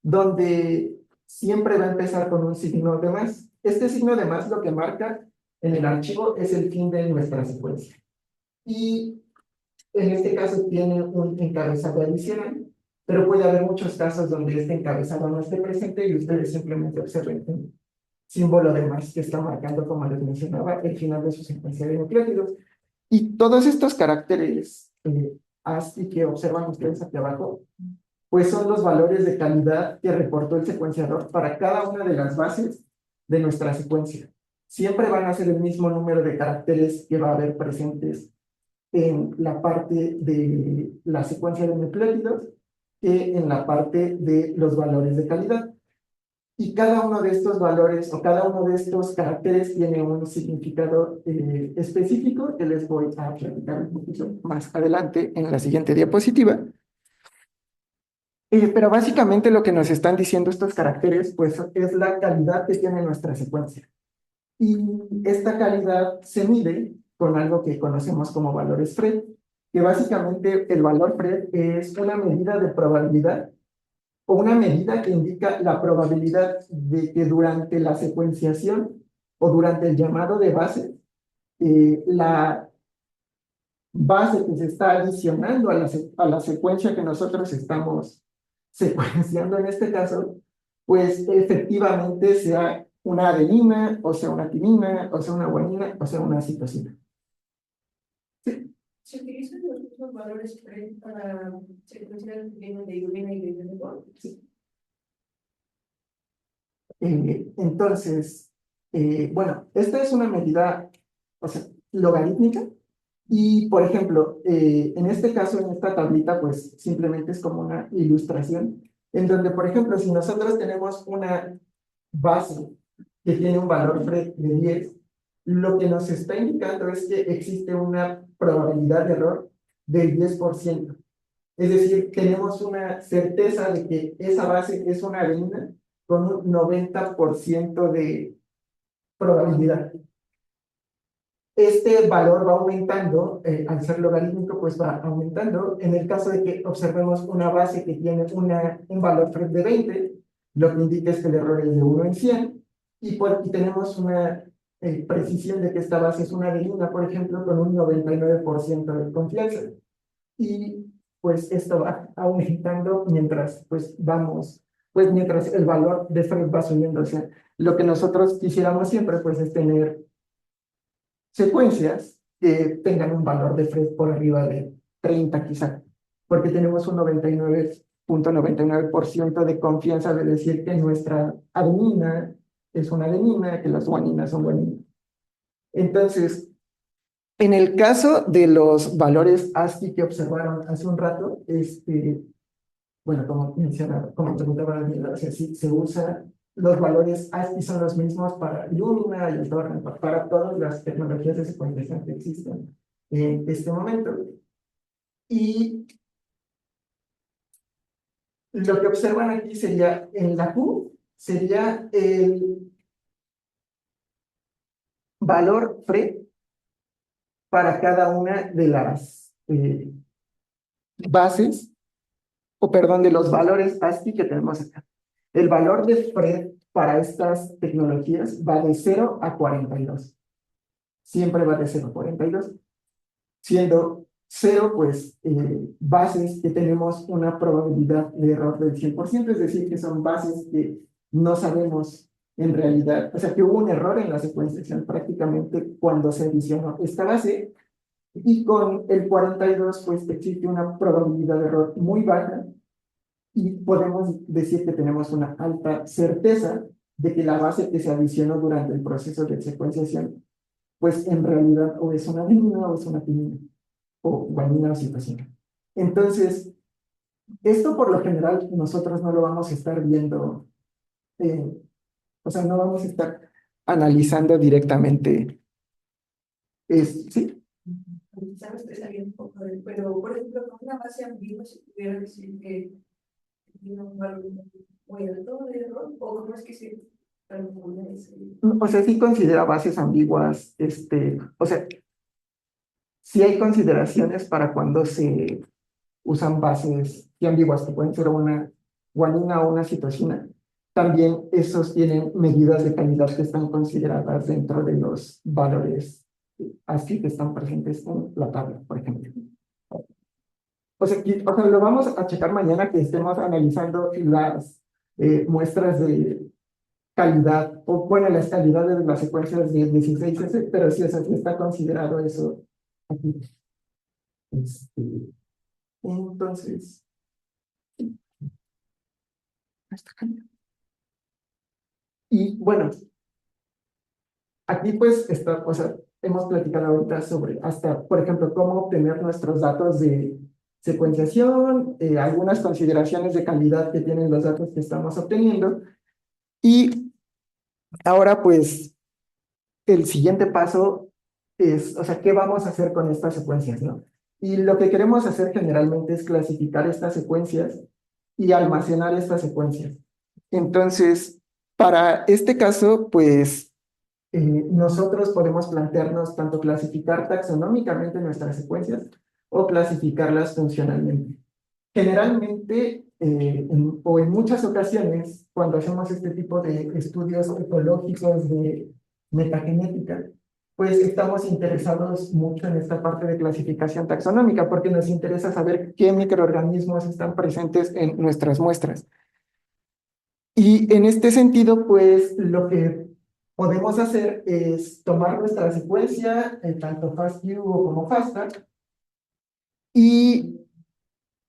donde siempre va a empezar con un signo de más. Este signo de más lo que marca en el archivo es el fin de nuestra secuencia. Y en este caso tiene un encabezado adicional, pero puede haber muchos casos donde este encabezado no esté presente y ustedes simplemente observen símbolo de más que está marcando, como les mencionaba, el final de su secuencia de nucleótidos. Y todos estos caracteres ASCII que observan ustedes aquí abajo, pues son los valores de calidad que reportó el secuenciador para cada una de las bases de nuestra secuencia. Siempre van a ser el mismo número de caracteres que va a haber presentes en la parte de la secuencia de nucleótidos que en la parte de los valores de calidad. Y cada uno de estos valores o cada uno de estos caracteres tiene un significado específico que les voy a platicar un poquito más adelante en la siguiente diapositiva. Pero básicamente lo que nos están diciendo estos caracteres, pues es la calidad que tiene nuestra secuencia. Y esta calidad se mide con algo que conocemos como valores Phred, que básicamente el valor Phred es una medida de probabilidad o una medida que indica la probabilidad de que durante la secuenciación o durante el llamado de base, la base que se está adicionando a la secuencia que nosotros estamos secuenciando en este caso, pues efectivamente sea una adenina, o sea una timina, o sea una guanina, o sea una citosina. ¿Se utilizan los mismos valores para secuenciar genes de iodina y de hidrógeno? Sí. Entonces, bueno, esta es una medida, o sea, logarítmica. Y, por ejemplo, en este caso, en esta tablita, pues simplemente es como una ilustración, en donde, por ejemplo, si nosotros tenemos una base que tiene un valor Phred de 10, lo que nos está indicando es que existe una probabilidad de error del 10%. Es decir, tenemos una certeza de que esa base es una adenina con un 90% de probabilidad. Este valor va aumentando, al ser logarítmico, pues va aumentando. En el caso de que observemos una base que tiene un valor Phred de 20, lo que indica es que el error es de 1 en 100, y tenemos una precisión de que esta base es una adenina, por ejemplo, con un 99% de confianza. Y pues esto va aumentando mientras mientras el valor de Phred va subiendo. O sea, lo que nosotros quisiéramos siempre, pues, es tener secuencias que tengan un valor de Phred por arriba de 30 quizá, porque tenemos un 99.99% de confianza de decir que nuestra adenina es una adenina, que las guaninas son guaninas. Entonces, en el caso de los valores ASCII que observaron hace un rato, bueno, como mencionaba, como preguntaba Daniela, o sea, sí, se usa, los valores ASCII son los mismos para Illumina y para todas las tecnologías de secuenciación que existen en este momento. Y lo que observan aquí sería, en la Q, sería el valor Phred para cada una de las bases, o perdón, de los valores ASCII que tenemos acá. El valor de Phred para estas tecnologías va de 0 a 42. Siempre va de 0 a 42. Siendo 0, pues, bases que tenemos una probabilidad de error del 100%, es decir, que son bases que no sabemos en realidad, o sea, que hubo un error en la secuenciación prácticamente cuando se adicionó esta base, y con el 42, pues, existe una probabilidad de error muy baja, y podemos decir que tenemos una alta certeza de que la base que se adicionó durante el proceso de secuenciación, pues en realidad o es una adenina o es una timina, o guanina o citosina. Entonces, esto por lo general nosotros no lo vamos a estar viendo, o sea, no vamos a estar analizando directamente. ¿Sí? Sabes que sabía un poco pero por ejemplo, con una base ambigua, si pudiera decir que tiene un valor muy alto de error, o cómo es que se calcula ese. O sea, sí considera bases ambiguas, o sea, sí hay consideraciones para cuando se usan bases ambiguas, que pueden ser una guanina o una citosina. También esos tienen medidas de calidad que están consideradas dentro de los valores así que están presentes en la tabla, por ejemplo. O sea, lo vamos a checar mañana que estemos analizando las muestras de calidad, o bueno, las calidades de las secuencias de 16S, pero sí, o sea, sí está considerado eso aquí. Este, entonces, está cambiando. Y bueno, aquí pues está, o sea, hemos platicado ahorita sobre hasta, por ejemplo, cómo obtener nuestros datos de secuenciación, algunas consideraciones de calidad que tienen los datos que estamos obteniendo. Y ahora pues el siguiente paso es, o sea, ¿qué vamos a hacer con estas secuencias, no? Y lo que queremos hacer generalmente es clasificar estas secuencias y almacenar estas secuencias. Entonces, para este caso, pues nosotros podemos plantearnos tanto clasificar taxonómicamente nuestras secuencias o clasificarlas funcionalmente. Generalmente, o en muchas ocasiones, cuando hacemos este tipo de estudios ecológicos de metagenética, pues estamos interesados mucho en esta parte de clasificación taxonómica, porque nos interesa saber qué microorganismos están presentes en nuestras muestras. Y en este sentido, pues lo que podemos hacer es tomar nuestra secuencia, tanto FASTQ como FASTA, y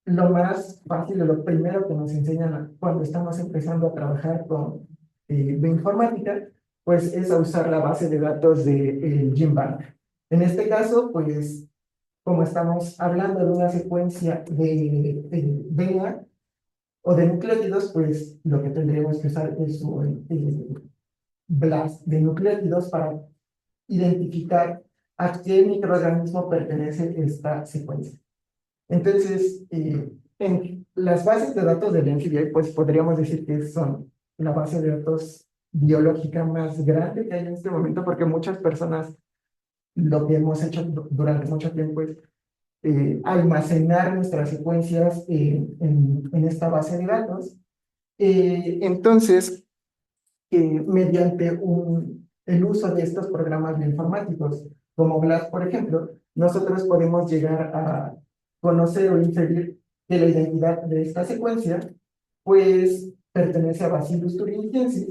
lo más fácil o lo primero que nos enseñan cuando estamos empezando a trabajar con bioinformática, pues es a usar la base de datos de GenBank. En este caso, pues como estamos hablando de una secuencia de DNA o de nucleótidos, pues lo que tendríamos que usar es un BLAST de nucleótidos para identificar a qué microorganismo pertenece esta secuencia. Entonces, en las bases de datos del NCBI, pues podríamos decir que son la base de datos biológica más grande que hay en este momento, porque muchas personas lo que hemos hecho durante mucho tiempo es almacenar nuestras secuencias en esta base de datos. Entonces, mediante el uso de estos programas bioinformáticos, como BLAST, por ejemplo, nosotros podemos llegar a conocer o inferir que la identidad de esta secuencia, pues, pertenece a Bacillus thuringiensis,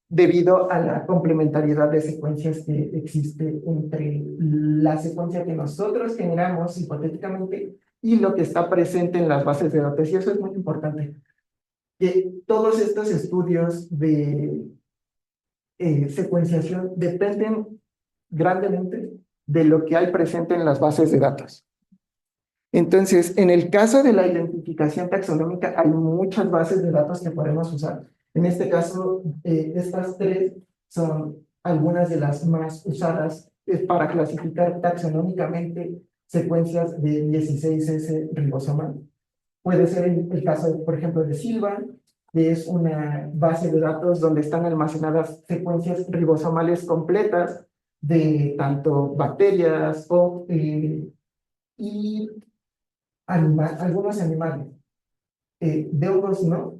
debido a la complementariedad de secuencias que existe entre la secuencia que nosotros generamos hipotéticamente y lo que está presente en las bases de datos. Y eso es muy importante, que todos estos estudios de secuenciación dependen grandemente de lo que hay presente en las bases de datos. Entonces, en el caso de la identificación taxonómica, hay muchas bases de datos que podemos usar. En este caso, estas tres son algunas de las más usadas para clasificar taxonómicamente secuencias de 16S ribosomal. Puede ser el caso, por ejemplo, de Sylvan, que es una base de datos donde están almacenadas secuencias ribosomales completas de tanto bacterias y algunos animales. De hongos no,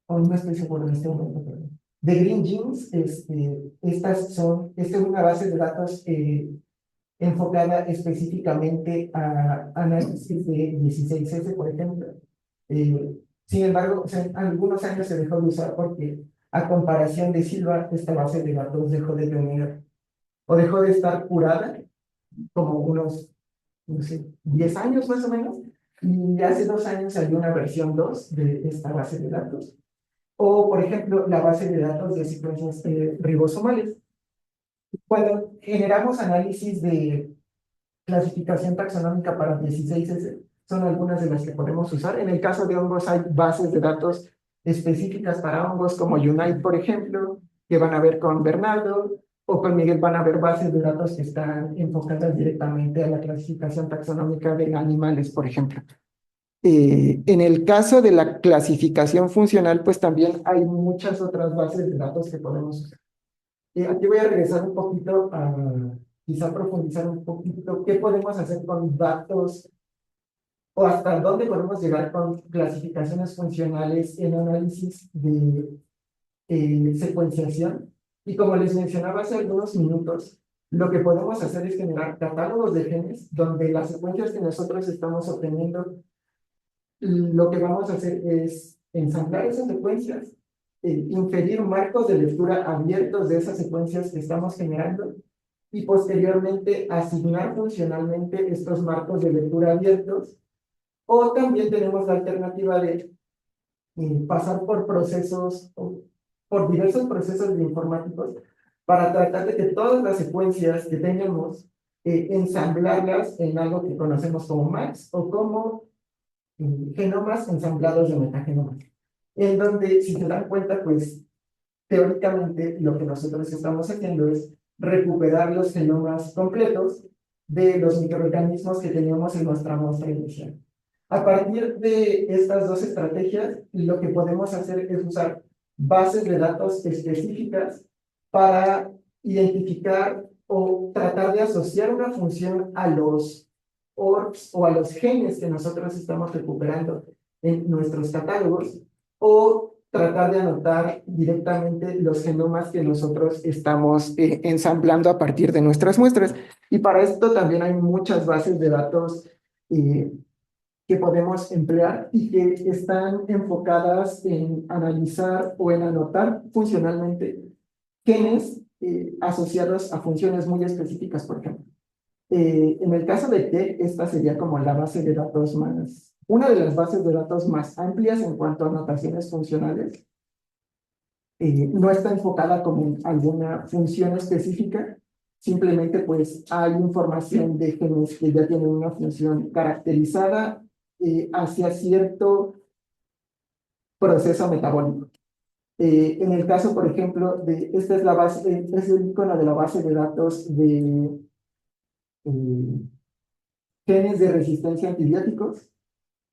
o no estoy seguro en este momento, pero de Green Genes, esta es una base de datos enfocada específicamente a análisis de 16S, por ejemplo. Sin embargo, o sea, en algunos años se dejó de usar porque, a comparación de Silva, esta base de datos dejó de tener o dejó de estar curada como unos, no sé, 10 años más o menos. Y hace 2 años salió una versión 2 de esta base de datos. O, por ejemplo, la base de datos de secuencias ribosomales. Cuando generamos análisis de clasificación taxonómica para 16S, son algunas de las que podemos usar. En el caso de hongos hay bases de datos específicas para hongos como Unite, por ejemplo, que van a ver con Bernardo, o con Miguel van a ver bases de datos que están enfocadas directamente a la clasificación taxonómica de animales, por ejemplo. En el caso de la clasificación funcional, pues también hay muchas otras bases de datos que podemos usar. Aquí voy a regresar un poquito a quizá profundizar un poquito qué podemos hacer con datos o hasta dónde podemos llegar con clasificaciones funcionales en análisis de secuenciación. Y como les mencionaba hace algunos minutos, lo que podemos hacer es generar catálogos de genes donde las secuencias que nosotros estamos obteniendo, lo que vamos a hacer es ensamblar esas secuencias inferir marcos de lectura abiertos de esas secuencias que estamos generando y posteriormente asignar funcionalmente estos marcos de lectura abiertos. O también tenemos la alternativa de pasar por procesos, por diversos procesos de informáticos para tratar de que todas las secuencias que tenemos, ensamblarlas en algo que conocemos como MAX o como genomas ensamblados de metagenomas. En donde, si se dan cuenta, pues teóricamente lo que nosotros estamos haciendo es recuperar los genomas completos de los microorganismos que teníamos en nuestra muestra inicial. A partir de estas dos estrategias, lo que podemos hacer es usar bases de datos específicas para identificar o tratar de asociar una función a los ORCs o a los genes que nosotros estamos recuperando en nuestros catálogos, o tratar de anotar directamente los genomas que nosotros estamos ensamblando a partir de nuestras muestras. Y para esto también hay muchas bases de datos que podemos emplear y que están enfocadas en analizar o en anotar funcionalmente genes asociados a funciones muy específicas, por ejemplo. En el caso de T, esta sería como la base de datos más, una de las bases de datos más amplias en cuanto a anotaciones funcionales. No está enfocada como en alguna función específica, simplemente pues hay información de genes que ya tienen una función caracterizada hacia cierto proceso metabólico. En el caso, por ejemplo, esta es la base, es el icono de la base de datos de genes de resistencia a antibióticos.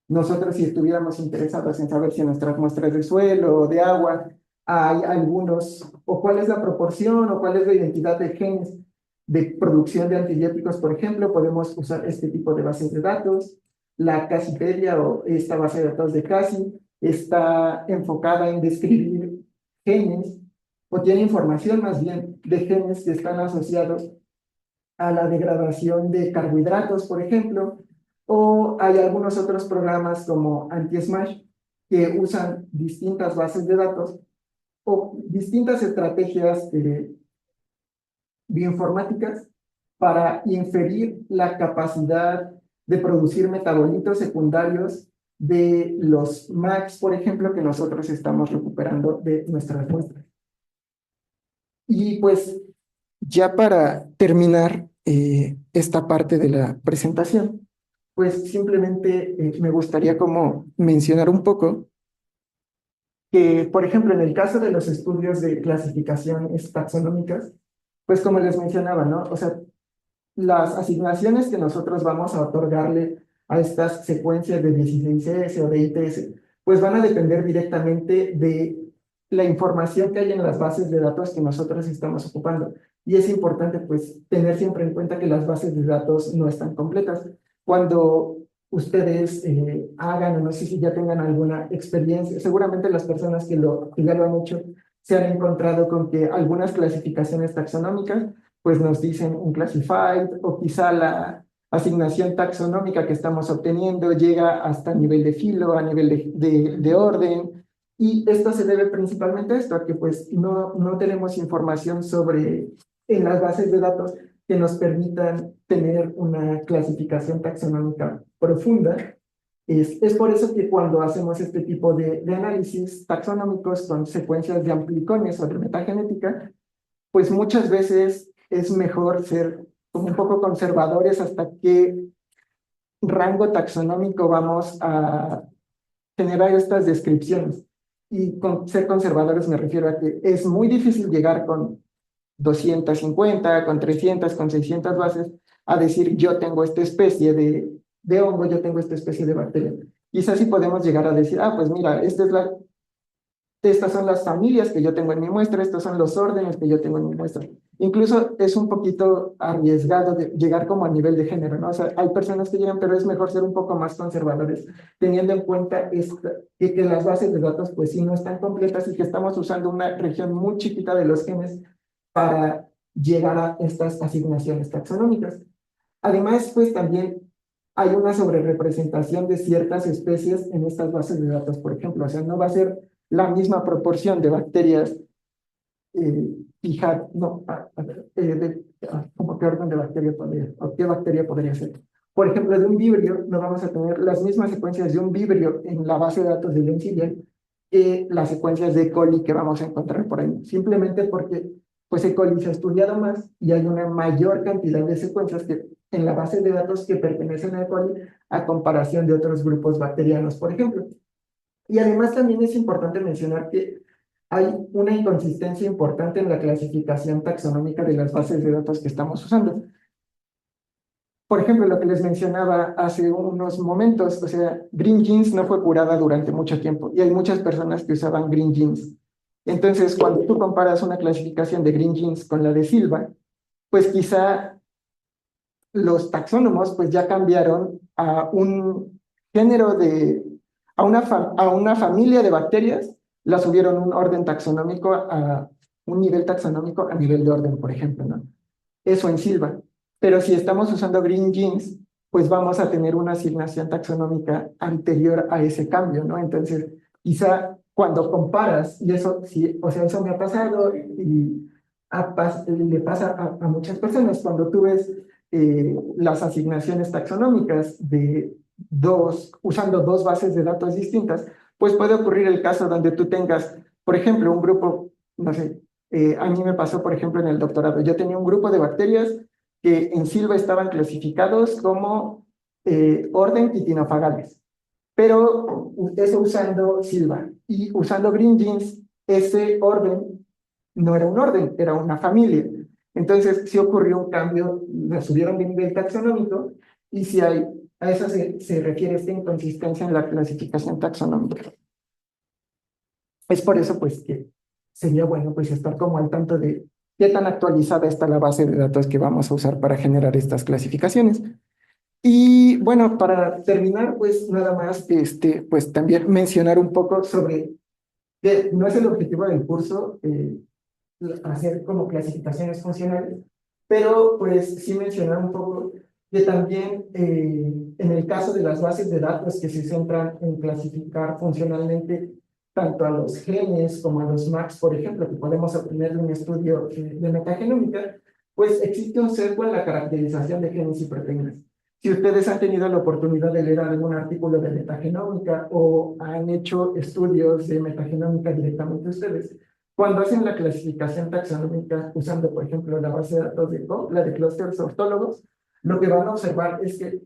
Nosotros, si estuviéramos interesados en saber si en nuestras muestras de suelo o de agua hay algunos, o cuál es la proporción, o cuál es la identidad de genes de producción de antibióticos, por ejemplo, podemos usar este tipo de bases de datos. La Casipedia o esta base de datos de Casi está enfocada en describir genes, o tiene información más bien de genes que están asociados a la degradación de carbohidratos, por ejemplo, o hay algunos otros programas como Anti-Smash que usan distintas bases de datos o distintas estrategias bioinformáticas para inferir la capacidad de producir metabolitos secundarios de los MAX, por ejemplo, que nosotros estamos recuperando de nuestras muestras. Y pues ya para terminar esta parte de la presentación, pues simplemente me gustaría como mencionar un poco que, por ejemplo, en el caso de los estudios de clasificaciones taxonómicas, pues como les mencionaba, ¿no? O sea, las asignaciones que nosotros vamos a otorgarle a estas secuencias de 16S o de ITS, pues van a depender directamente de la información que hay en las bases de datos que nosotros estamos ocupando. Y es importante, pues, tener siempre en cuenta que las bases de datos no están completas. Cuando ustedes hagan, o no sé si ya tengan alguna experiencia, seguramente las personas que ya lo han hecho se han encontrado con que algunas clasificaciones taxonómicas pues nos dicen un classified, o quizá la asignación taxonómica que estamos obteniendo llega hasta nivel de filo, a nivel de orden, y esto se debe principalmente a esto, a que pues no tenemos información sobre, en las bases de datos, que nos permitan tener una clasificación taxonómica profunda. Es por eso que cuando hacemos este tipo de análisis taxonómicos con secuencias de amplicones o de metagenética, pues muchas veces es mejor ser como un poco conservadores hasta qué rango taxonómico vamos a generar estas descripciones. Y con ser conservadores me refiero a que es muy difícil llegar con 250, con 300, con 600 bases a decir yo tengo esta especie de hongo, yo tengo esta especie de bacteria. Quizás sí podemos llegar a decir, pues mira, estas son las familias que yo tengo en mi muestra, estos son los órdenes que yo tengo en mi muestra. Incluso es un poquito arriesgado de llegar como a nivel de género, ¿no? O sea, hay personas que llegan, pero es mejor ser un poco más conservadores, teniendo en cuenta que las bases de datos pues sí no están completas y que estamos usando una región muy chiquita de los genes para llegar a estas asignaciones taxonómicas. Además, pues también hay una sobrerepresentación de ciertas especies en estas bases de datos, por ejemplo. O sea, no va a ser la misma proporción de bacterias fijar, no, ¿cómo qué orden de bacteria podría, o qué bacteria podría ser? Por ejemplo, de un vibrio, no vamos a tener las mismas secuencias de un vibrio en la base de datos de Benzilla que las secuencias de E. coli que vamos a encontrar por ahí, simplemente porque pues E. coli se ha estudiado más y hay una mayor cantidad de secuencias que en la base de datos que pertenecen a E. coli a comparación de otros grupos bacterianos, por ejemplo. Y además también es importante mencionar que hay una inconsistencia importante en la clasificación taxonómica de las bases de datos que estamos usando. Por ejemplo, lo que les mencionaba hace unos momentos, o sea, Green Jeans no fue curada durante mucho tiempo y hay muchas personas que usaban Green Jeans. Entonces, cuando tú comparas una clasificación de Green Jeans con la de Silva, pues quizá los taxónomos pues ya cambiaron a un género de, a una familia de bacterias, la subieron un orden taxonómico a un nivel taxonómico a nivel de orden, por ejemplo, ¿no? Eso en Silva. Pero si estamos usando Green Jeans, pues vamos a tener una asignación taxonómica anterior a ese cambio, ¿no? Entonces, quizá cuando comparas, y eso sí, o sea, eso me ha pasado y le pasa a muchas personas, cuando tú ves las asignaciones taxonómicas de usando dos bases de datos distintas, pues puede ocurrir el caso donde tú tengas, por ejemplo, un grupo, no sé, a mí me pasó, por ejemplo, en el doctorado, yo tenía un grupo de bacterias que en Silva estaban clasificados como orden quitinofagales, pero eso usando Silva y usando Green Jeans, ese orden no era un orden, era una familia. Entonces, sí ocurrió un cambio, la subieron de nivel taxonómico y si hay, a eso se refiere esta inconsistencia en la clasificación taxonómica. Es por eso, pues, que sería bueno, pues, estar como al tanto de qué tan actualizada está la base de datos que vamos a usar para generar estas clasificaciones. Y bueno, para terminar, pues, nada más, pues, también mencionar un poco sobre que no es el objetivo del curso, hacer como clasificaciones funcionales, pero pues sí mencionar un poco que también en el caso de las bases de datos que se centran en clasificar funcionalmente tanto a los genes como a los MAPs, por ejemplo, que podemos obtener de un estudio de metagenómica, pues existe un sesgo en la caracterización de genes y proteínas. Si ustedes han tenido la oportunidad de leer algún artículo de metagenómica o han hecho estudios de metagenómica directamente ustedes, cuando hacen la clasificación taxonómica usando, por ejemplo, la base de datos de CO, la de clústeres ortólogos, lo que van a observar es que,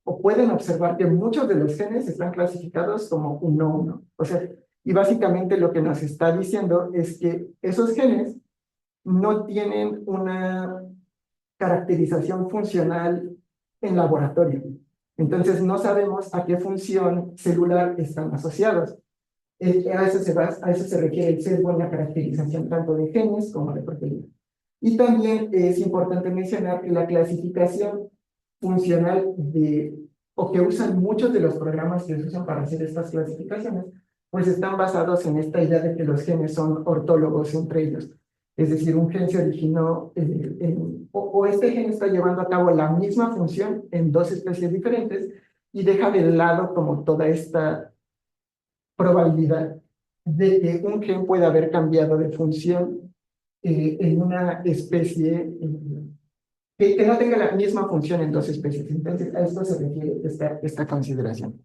o pueden observar que muchos de los genes están clasificados como 1-1. O sea, y básicamente lo que nos está diciendo es que esos genes no tienen una caracterización funcional en laboratorio. Entonces, no sabemos a qué función celular están asociados. A eso se requiere el sesgo en la caracterización tanto de genes como de proteínas. Y también es importante mencionar que la clasificación funcional o que usan muchos de los programas que se usan para hacer estas clasificaciones, pues están basados en esta idea de que los genes son ortólogos entre ellos. Es decir, un gen se originó, o este gen está llevando a cabo la misma función en dos especies diferentes y deja de lado como toda esta probabilidad de que un gen pueda haber cambiado de función en una especie que no tenga la misma función en dos especies. Entonces, a esto se refiere esta consideración.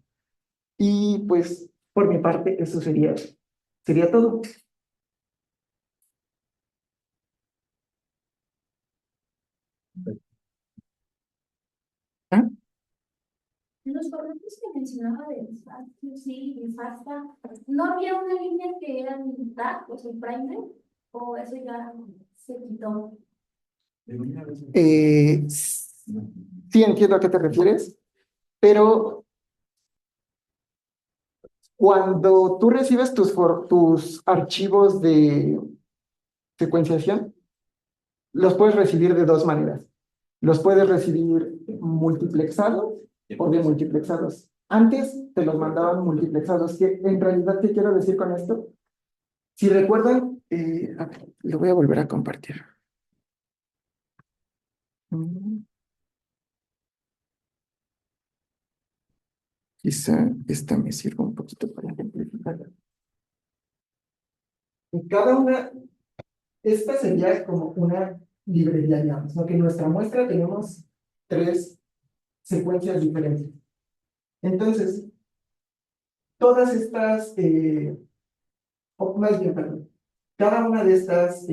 Y pues, por mi parte, eso sería todo. ¿Ah? Los correctos que mencionaba de FASTA, sí, de FASTA, ¿no había una línea que era el tag, o sea, el primer, o eso ya se quitó? Sí entiendo a qué te refieres, pero cuando tú recibes tus archivos de secuenciación, los puedes recibir de dos maneras. Los puedes recibir multiplexados o demultiplexados. Antes te los mandaban multiplexados. En realidad, ¿qué quiero decir con esto? Si recuerdan, a ver, lo voy a volver a compartir. Quizá esta me sirva un poquito para ejemplificar. Y cada una, esta sería como una librería, digamos, ¿no? Que en nuestra muestra tenemos 3 secuencias diferentes. Entonces, todas estas, o más bien, perdón, cada una de estas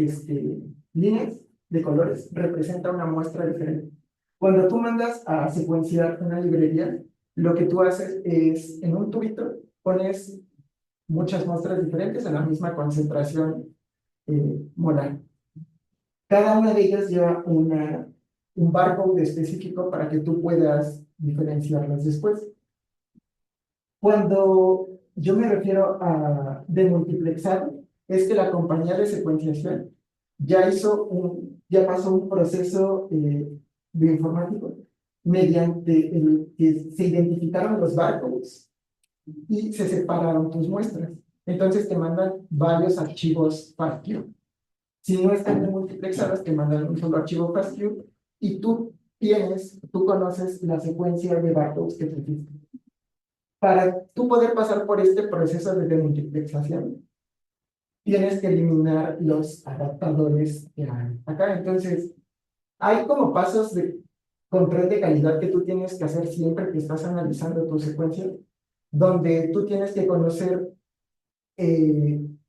líneas de colores representa una muestra diferente. Cuando tú mandas a secuenciar una librería, lo que tú haces es, en un tubito, pones muchas muestras diferentes a la misma concentración molar. Cada una de ellas lleva un barcode específico para que tú puedas diferenciarlas después. Cuando yo me refiero a demultiplexar, es que la compañía de secuenciación ya pasó un proceso bioinformático mediante el que se identificaron los barcodes y se separaron tus muestras. Entonces te mandan varios archivos FASTQ. Si no están demultiplexadas, te mandan un solo archivo FASTQ y tú conoces la secuencia de barcodes que te diste. Para tú poder pasar por este proceso de demultiplexación, tienes que eliminar los adaptadores que hay acá. Entonces, hay como pasos de control de calidad que tú tienes que hacer siempre que estás analizando tu secuencia, donde tú tienes que conocer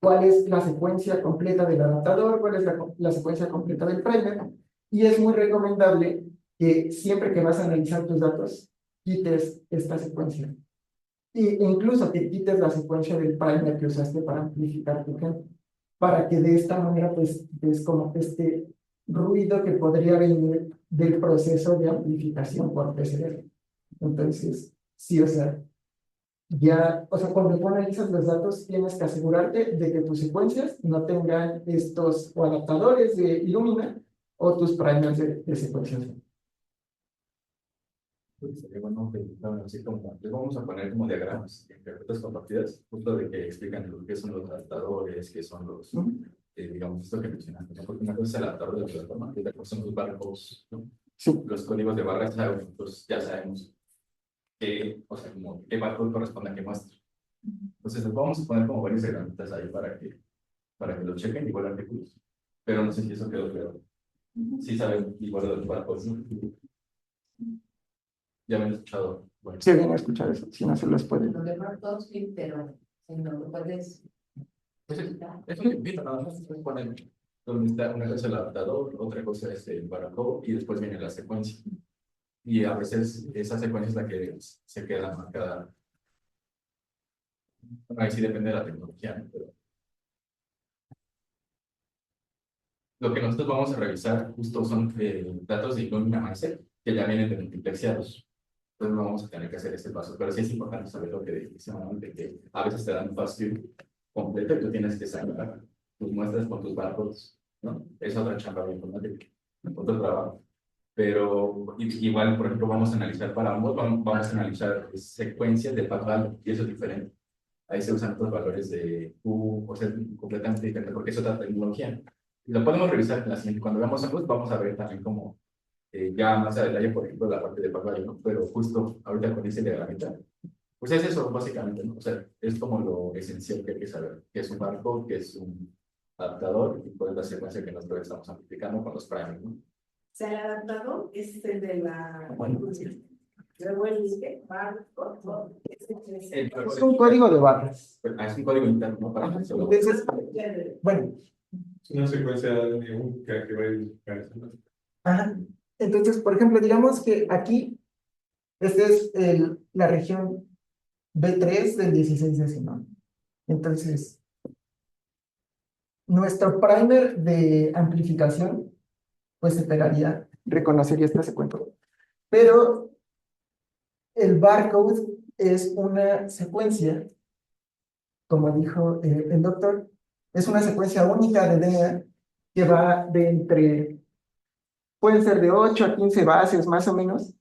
cuál es la secuencia completa del adaptador, cuál es la secuencia completa del primer, y es muy recomendable que siempre que vas a analizar tus datos, quites esta secuencia. Y incluso que quites la secuencia del primer que usaste para amplificar tu gen, para que de esta manera pues ves como este ruido que podría venir del proceso de amplificación por PCR. Entonces, sí, o sea, cuando tú analizas los datos, tienes que asegurarte de que tus secuencias no tengan estos o adaptadores de Illumina o tus primers de secuenciación. Pues sería bueno que, bueno, así como, les vamos a poner como diagramas en carpetas compartidas, justo de que explican lo que son los adaptadores, qué son los, digamos, esto que mencionaste, ¿no? Porque una cosa es el adaptador de la plataforma, y otra cosa son los barcodes, ¿no? Sí. Los códigos de barras, nosotros ya sabemos o sea, como qué barcode corresponde a qué muestra. Entonces, les vamos a poner como varias herramientas ahí para que lo chequen, igual artículos. Pero no sé si eso quedó claro. Sí saben igual de los barcodes, ¿no? Ya me han escuchado. Bueno. Sí, bien escuchar eso, si no se los puede. Lo de todos sí, pero si no lo puedes. Pues es un invito, nada más ustedes ponen donde está una cosa el adaptador, otra cosa es el barcode y después viene la secuencia. Y a veces esa secuencia es la que se queda marcada. Ahí sí depende de la tecnología, ¿no? Pero lo que nosotros vamos a revisar justo son datos de Illumina Mindset que ya vienen de multiplexados. Entonces no vamos a tener que hacer este paso, pero sí es importante saber lo que dijiste, de que a veces te dan un FASTQ completo y tú tienes que sacar tus muestras con tus barcodes, ¿no? Es otra chamba bien informática, otro trabajo. Pero igual, por ejemplo, vamos a analizar para ambos, vamos a analizar secuencias de path y eso es diferente. Ahí se usan otros valores de Q, o sea, completamente diferente, porque es otra tecnología. Y lo podemos revisar en la siguiente. Cuando veamos ambos, vamos a ver también cómo ya más a detalle, por ejemplo, la parte de path, ¿no? Pero justo ahorita con ese diagramita, pues es eso, básicamente, ¿no? O sea, es como lo esencial que hay que saber, que es un barcode, que es un adaptador, y cuál es la secuencia que nosotros estamos aplicando con los primers, ¿no? O sea, el adaptador es el de la. Bueno. Luego el barcode. Es un código de barras. Es un código interno, ¿no? Para que se lo... Entonces, bueno, Es una secuencia de única que va a identificar eso, ¿no? ajá. Entonces, por ejemplo, digamos que aquí, esta es la región B3 del 16 decimal. Entonces, nuestro primer de amplificación, pues reconocería esta secuencia. Pero el barcode es una secuencia, como dijo el doctor, es una secuencia única de DNA que va pueden ser de 8 a 15 bases más o menos,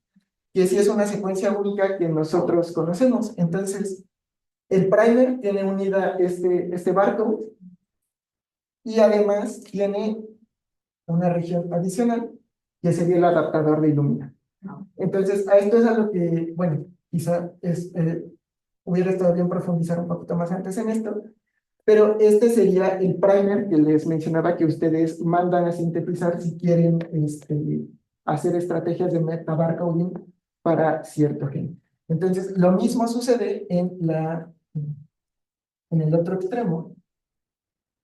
que sí es una secuencia única que nosotros conocemos. Entonces, el primer tiene unida este barcode y además tiene una región adicional que sería el adaptador de Illumina. Entonces, a esto es a lo que, bueno, quizá hubiera estado bien profundizar un poquito más antes en esto, Pero este sería el primer que les mencionaba que ustedes mandan a sintetizar si quieren hacer estrategias de metabarcoding para cierto gen. Entonces, lo mismo sucede en el otro extremo,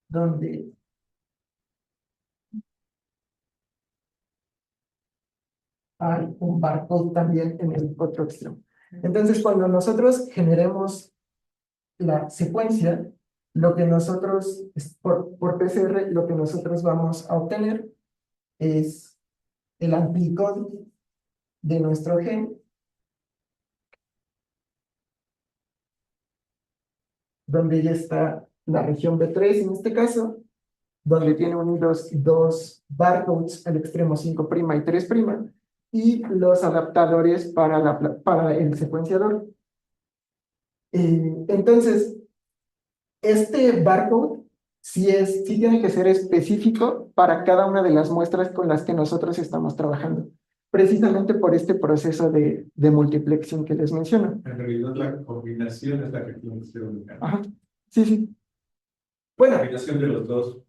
donde hay un barcode también en el otro extremo. Entonces, cuando nosotros generemos la secuencia, lo que nosotros, por PCR, lo que nosotros vamos a obtener es el amplicón de nuestro gen, donde ya está la región B3 en este caso, donde tiene unidos dos barcodes al extremo 5' y 3', y los adaptadores para el secuenciador. Entonces, este barcode sí tiene que ser específico para cada una de las muestras con las que nosotros estamos trabajando, precisamente por este proceso de multiplexing que les menciono. En realidad la combinación es la que tiene que ser única. Ajá, sí, sí. Bueno, La combinación de los dos.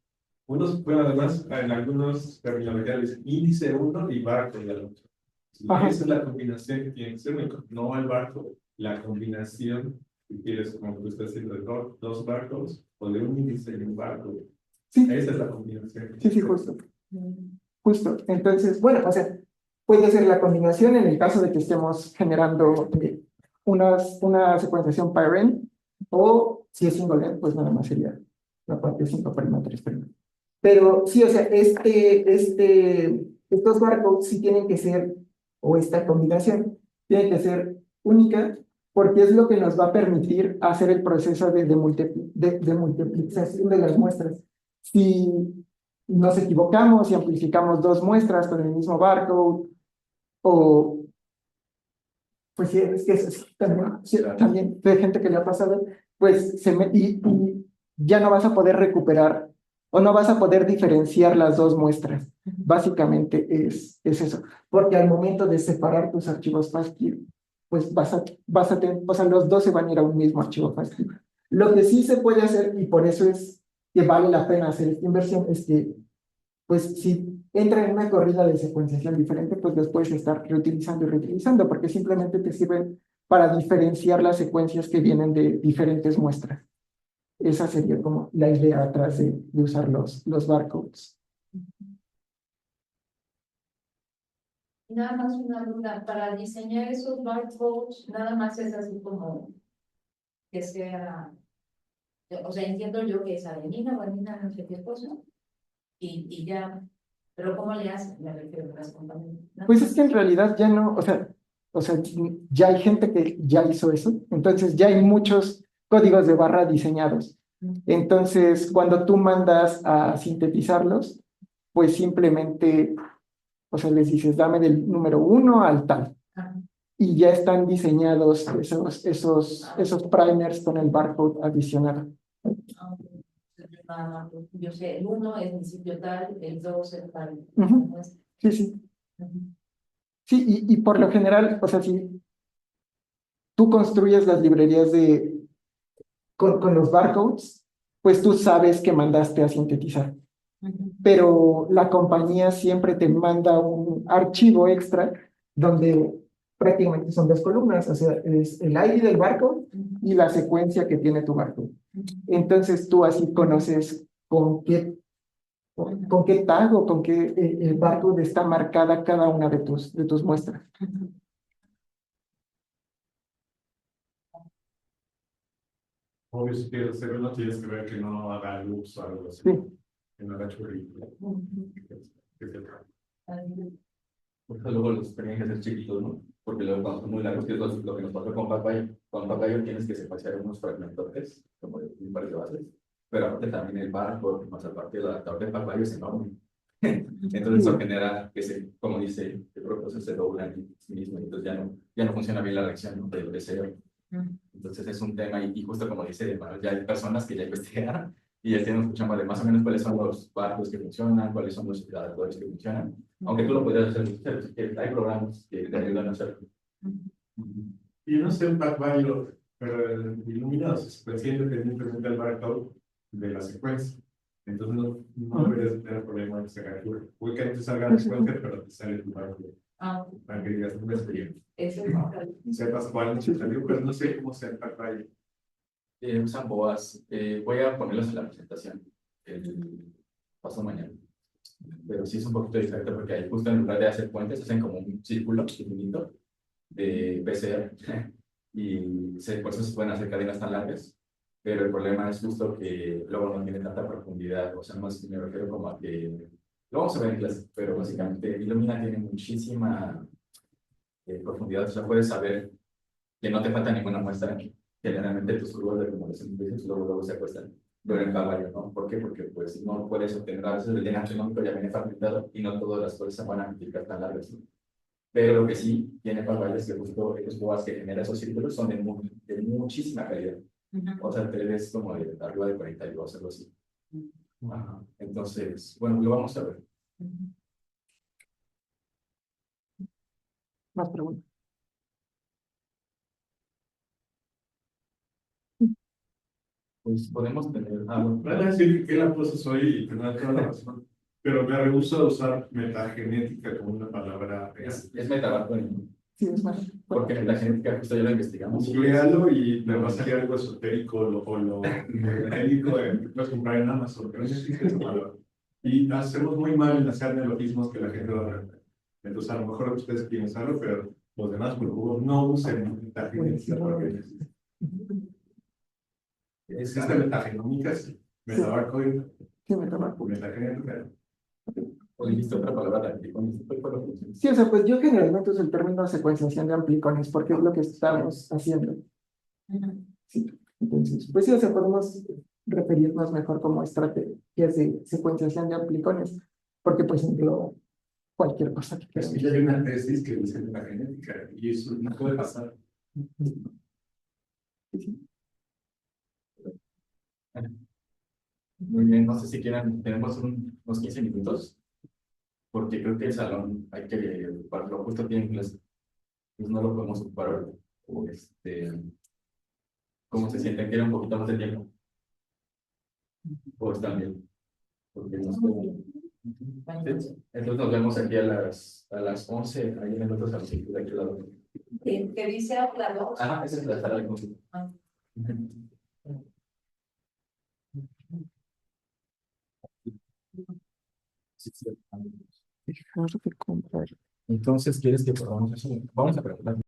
Unos, bueno, además, en algunos terminologías, índice 1 y barco del otro. Ajá. Esa es la combinación que tiene que ser única, no el barco, la combinación, si quieres, como tú estás haciendo, de dos barcos o de un índice y un barco. sí, Esa es la combinación. sí, justo. Justo. Entonces, bueno, o sea, puede ser la combinación en el caso de que estemos generando una secuenciación pairen, o si es single end, pues nada más sería la parte 5', 3'. Pero sí, o sea, estos barcodes sí tienen que ser, o esta combinación, tiene que ser única, porque es lo que nos va a permitir hacer el proceso de multiplicación de las muestras. Si nos equivocamos y amplificamos dos muestras con el mismo barcode, o pues sí, es que también de gente que le ha pasado, pues y ya no vas a poder recuperar o no vas a poder diferenciar las dos muestras. Básicamente es eso, porque al momento de separar tus archivos FASTQ, pues vas a tener, o sea, los dos se van a ir a un mismo archivo FASTQ. Lo que sí se puede hacer, y por eso es que vale la pena hacer esta inversión, es que pues si entra en una corrida de secuenciación diferente, pues los puedes estar reutilizando y reutilizando, porque simplemente te sirven para diferenciar las secuencias que vienen de diferentes muestras. Esa sería como la idea atrás de usar los barcodes. Nada más una duda, para diseñar esos barcodes, nada más es así como que sea, o sea, entiendo yo que es adenina, guanina, no sé qué cosa, y ya, pero ¿cómo le hacen? Me refiero a las compañías, ¿no? Pues es que en realidad ya no, o sea, ya hay gente que ya hizo eso, entonces ya hay muchos códigos de barra diseñados. Entonces, cuando tú mandas a sintetizarlos, pues simplemente, o sea, les dices, dame del número 1 al tal. Ajá. Y ya están diseñados esos primers con el barcode adicional. Yo sé, el 1 es el sitio tal, el 2 es tal. Ujú. Sí, sí. Sí, y por lo general, o sea, si tú construyes las librerías con los barcodes, pues tú sabes que mandaste a sintetizar. Pero la compañía siempre te manda un archivo extra donde prácticamente son dos columnas, o sea, es el ID del barcode y la secuencia que tiene tu barcode. Entonces tú así conoces con qué tag o con qué el barcode está marcada cada una de tus muestras. Obvio, si quieres hacerlo, tienes que ver que no haga loops o algo así. Sí. Que no haga churrito. Porque luego los tenían que hacer chiquitos, ¿no? Porque luego cuando son muy largos, que es lo que nos pasó con Papayo. Con Papayo tienes que separar unos fragmentos, como de un par de bases, pero aparte también el barco, más aparte el adaptador de Papayo es enorme. Entonces eso genera que como dice, el proceso se dobla en sí mismo, entonces ya no funciona bien la reacción, ¿no? Del deseo. Entonces es un tema, y justo como dice, bueno, ya hay personas que ya investigaron y ya tienen un chamba de más o menos cuáles son los barcos que funcionan, cuáles son los adaptadores que funcionan, aunque tú lo podrías hacer ustedes, hay programas que te ayudan a hacerlo. Y no sé un backvalue, pero el Illumina se independientemente del barcode, de la secuencia. Entonces no deberías tener problema en sacar tu. Puede que no te salga la secuencia, pero te sale tu barco. Para que digas una experiencia. Eso es lo que- Sepas cuál te salió, pero no sé cómo se empata ahí. Usan boas. Voy a ponerlos en la presentación el paso mañana. Pero sí es un poquito diferente porque ahí justo en lugar de hacer puentes, hacen como un círculo chiquitito de PCR por eso se pueden hacer cadenas tan largas. Pero el problema es justo que luego no tiene tanta profundidad. O sea, más me refiero como a que lo vamos a ver en clase, pero básicamente Illumina tiene muchísima profundidad. O sea, puedes saber que no te falta ninguna muestra. Generalmente tus curvas de acumulación de veces luego se acuestan. Pero en caballo, ¿no? ¿Por qué? Porque pues no puedes obtener, a veces el DNA genómico ya viene fragmentado y no todas las cosas se van a multiplicar tan largas, ¿no? Pero lo que sí tiene caballo es que justo los boas que genera esos círculos son de muchísima calidad. O sea, te ves como de arriba de 42, algo así. Ajá. Entonces, bueno, lo vamos a ver. Más preguntas. Pues podemos tener Van a decir que la cosa soy y tener toda la razón, pero me rehúso a usar metagenética como una palabra real. es metabarco, Sí, es más. porque en la genética justo ya lo investigamos. Googlealo y me va a salir algo esotérico o lo genérico que puedes comprar en Amazon, pero no existe esa palabra. Y hacemos muy mal en hacer neologismos que la gente va a ver. Entonces, a lo mejor ustedes quieren usarlo, pero los demás, por favor, no usen metagenética porque existe metagenómica, sí. Metabarco y Sí, me toma. metagenética. O dijiste otra palabra táctica. Sí, o sea, pues yo generalmente uso el término secuenciación de amplicones porque es lo que estamos haciendo. Sí, entonces, pues sí, o sea, podemos referirnos mejor como estrategias de secuenciación de amplicones, porque pues engloba cualquier cosa que Es que queramos. ya hay una tesis que dice metagenética y eso no puede pasar. Muy bien, no sé si quieran, tenemos unos 15 minutos, porque creo que el salón hay que ocuparlo, justo tiene clase, pues no lo podemos ocupar ahorita. O ¿cómo se sienten? ¿Quieren un poquito más de tiempo? ¿O están bien? Porque no sé. Sí. Entonces nos vemos aquí a las 11, ahí en el otro salón, de aquel lado. Que dice hablador. Ajá, esa es la sala de consulta. Ah. Sí, sí. Dejar de comprar. Entonces, ¿quieres que probamos eso? Vamos a preguntar.